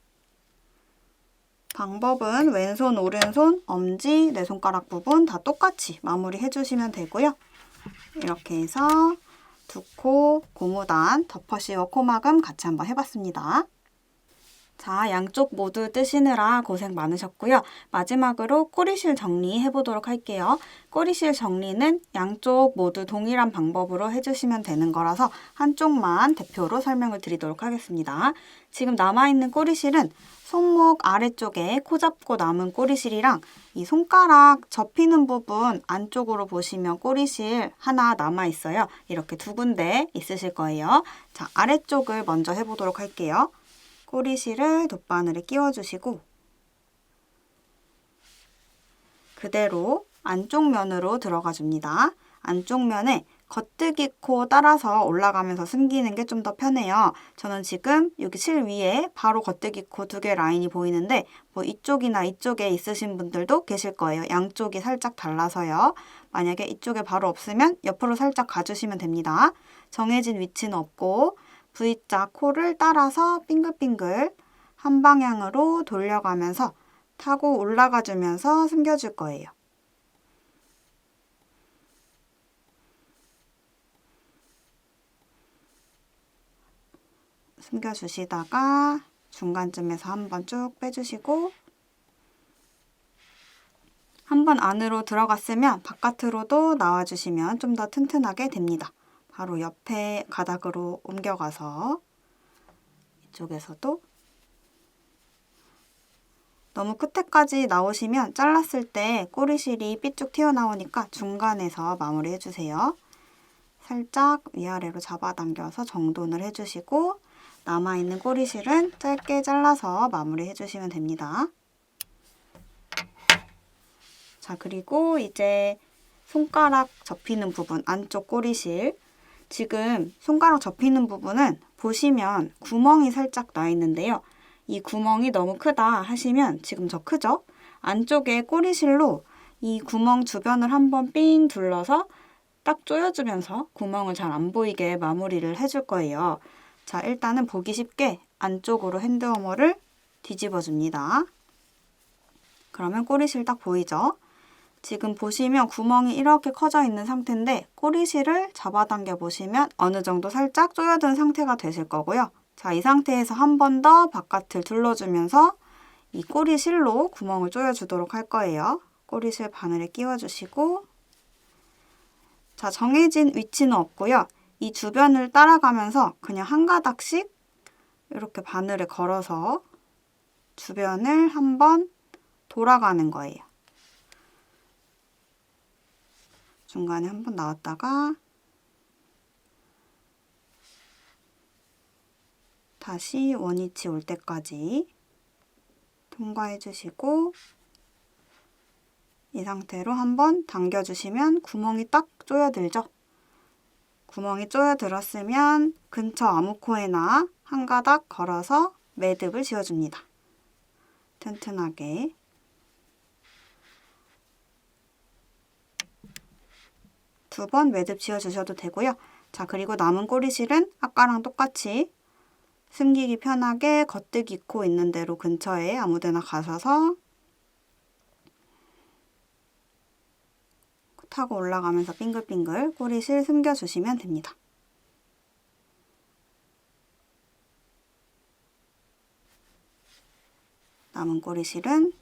방법은 왼손, 오른손, 엄지, 네 손가락 부분 다 똑같이 마무리 해주시면 되고요. 이렇게 해서 두 코, 고무단, 덮어씌워 코막음 같이 한번 해봤습니다. 자, 양쪽 모두 뜨시느라 고생 많으셨고요. 마지막으로 꼬리실 정리해보도록 할게요. 꼬리실 정리는 양쪽 모두 동일한 방법으로 해주시면 되는 거라서 한쪽만 대표로 설명을 드리도록 하겠습니다. 지금 남아있는 꼬리실은 손목 아래쪽에 코 잡고 남은 꼬리실이랑 이 손가락 접히는 부분 안쪽으로 보시면 꼬리실 하나 남아있어요. 이렇게 2군데 있으실 거예요. 자, 아래쪽을 먼저 해보도록 할게요. 꼬리실을 돗바늘에 끼워주시고 그대로 안쪽 면으로 들어가 줍니다. 안쪽 면에 겉뜨기 코 따라서 올라가면서 숨기는 게 좀 더 편해요. 저는 지금 여기 실 위에 바로 겉뜨기 코 2개 라인이 보이는데 뭐 이쪽이나 이쪽에 있으신 분들도 계실 거예요. 양쪽이 살짝 달라서요. 만약에 이쪽에 바로 없으면 옆으로 살짝 가주시면 됩니다. 정해진 위치는 없고 V자 코를 따라서 빙글빙글 한 방향으로 돌려가면서 타고 올라가 주면서 숨겨줄 거예요. 숨겨주시다가 중간쯤에서 한번 쭉 빼주시고 한번 안으로 들어갔으면 바깥으로도 나와주시면 좀 더 튼튼하게 됩니다. 바로 옆에 가닥으로 옮겨가서 이쪽에서도 너무 끝에까지 나오시면 잘랐을 때 꼬리실이 삐쭉 튀어나오니까 중간에서 마무리 해주세요. 살짝 위아래로 잡아당겨서 정돈을 해주시고 남아있는 꼬리실은 짧게 잘라서 마무리 해주시면 됩니다. 자, 그리고 이제 손가락 접히는 부분, 안쪽 꼬리실. 지금 손가락 접히는 부분은 보시면 구멍이 살짝 나 있는데요. 이 구멍이 너무 크다 하시면 지금 저 크죠? 안쪽에 꼬리실로 이 구멍 주변을 한번 삥 둘러서 딱 조여주면서 구멍을 잘 안 보이게 마무리를 해줄 거예요. 자, 일단은 보기 쉽게 안쪽으로 핸드워머를 뒤집어줍니다. 그러면 꼬리실 딱 보이죠? 지금 보시면 구멍이 이렇게 커져 있는 상태인데 꼬리실을 잡아당겨 보시면 어느 정도 살짝 조여든 상태가 되실 거고요. 자, 이 상태에서 한 번 더 바깥을 둘러주면서 이 꼬리실로 구멍을 조여주도록 할 거예요. 꼬리실 바늘에 끼워주시고 자, 정해진 위치는 없고요. 이 주변을 따라가면서 그냥 한 가닥씩 이렇게 바늘에 걸어서 주변을 한번 돌아가는 거예요. 중간에 한번 나왔다가 다시 원위치 올 때까지 통과해 주시고 이 상태로 한번 당겨주시면 구멍이 딱 조여들죠? 구멍이 조여들었으면 근처 아무코에나 한 가닥 걸어서 매듭을 지어줍니다. 튼튼하게. 두 번 매듭 지어주셔도 되고요. 자, 그리고 남은 꼬리실은 아까랑 똑같이 숨기기 편하게 겉뜨기 코 있는 대로 근처에 아무데나 가셔서 타고 올라가면서 빙글빙글 꼬리실 숨겨주시면 됩니다. 남은 꼬리실은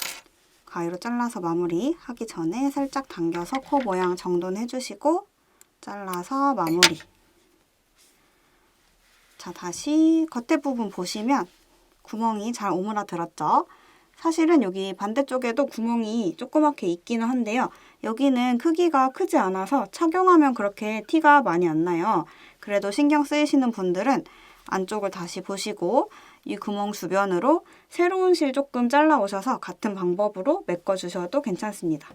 가위로 잘라서 마무리하기 전에 살짝 당겨서 코 모양 정돈해주시고 잘라서 마무리. 자, 다시 겉에 부분 보시면 구멍이 잘 오므라들었죠? 사실은 여기 반대쪽에도 구멍이 조그맣게 있기는 한데요. 여기는 크기가 크지 않아서 착용하면 그렇게 티가 많이 안 나요. 그래도 신경 쓰이시는 분들은 안쪽을 다시 보시고 이 구멍 주변으로 새로운 실 조금 잘라 오셔서 같은 방법으로 메꿔주셔도 괜찮습니다.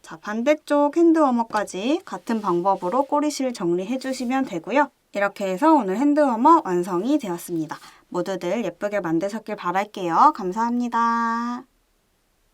자, 반대쪽 핸드워머까지 같은 방법으로 꼬리실 정리해 주시면 되고요. 이렇게 해서 오늘 핸드워머 완성이 되었습니다. 모두들 예쁘게 만드셨길 바랄게요. 감사합니다.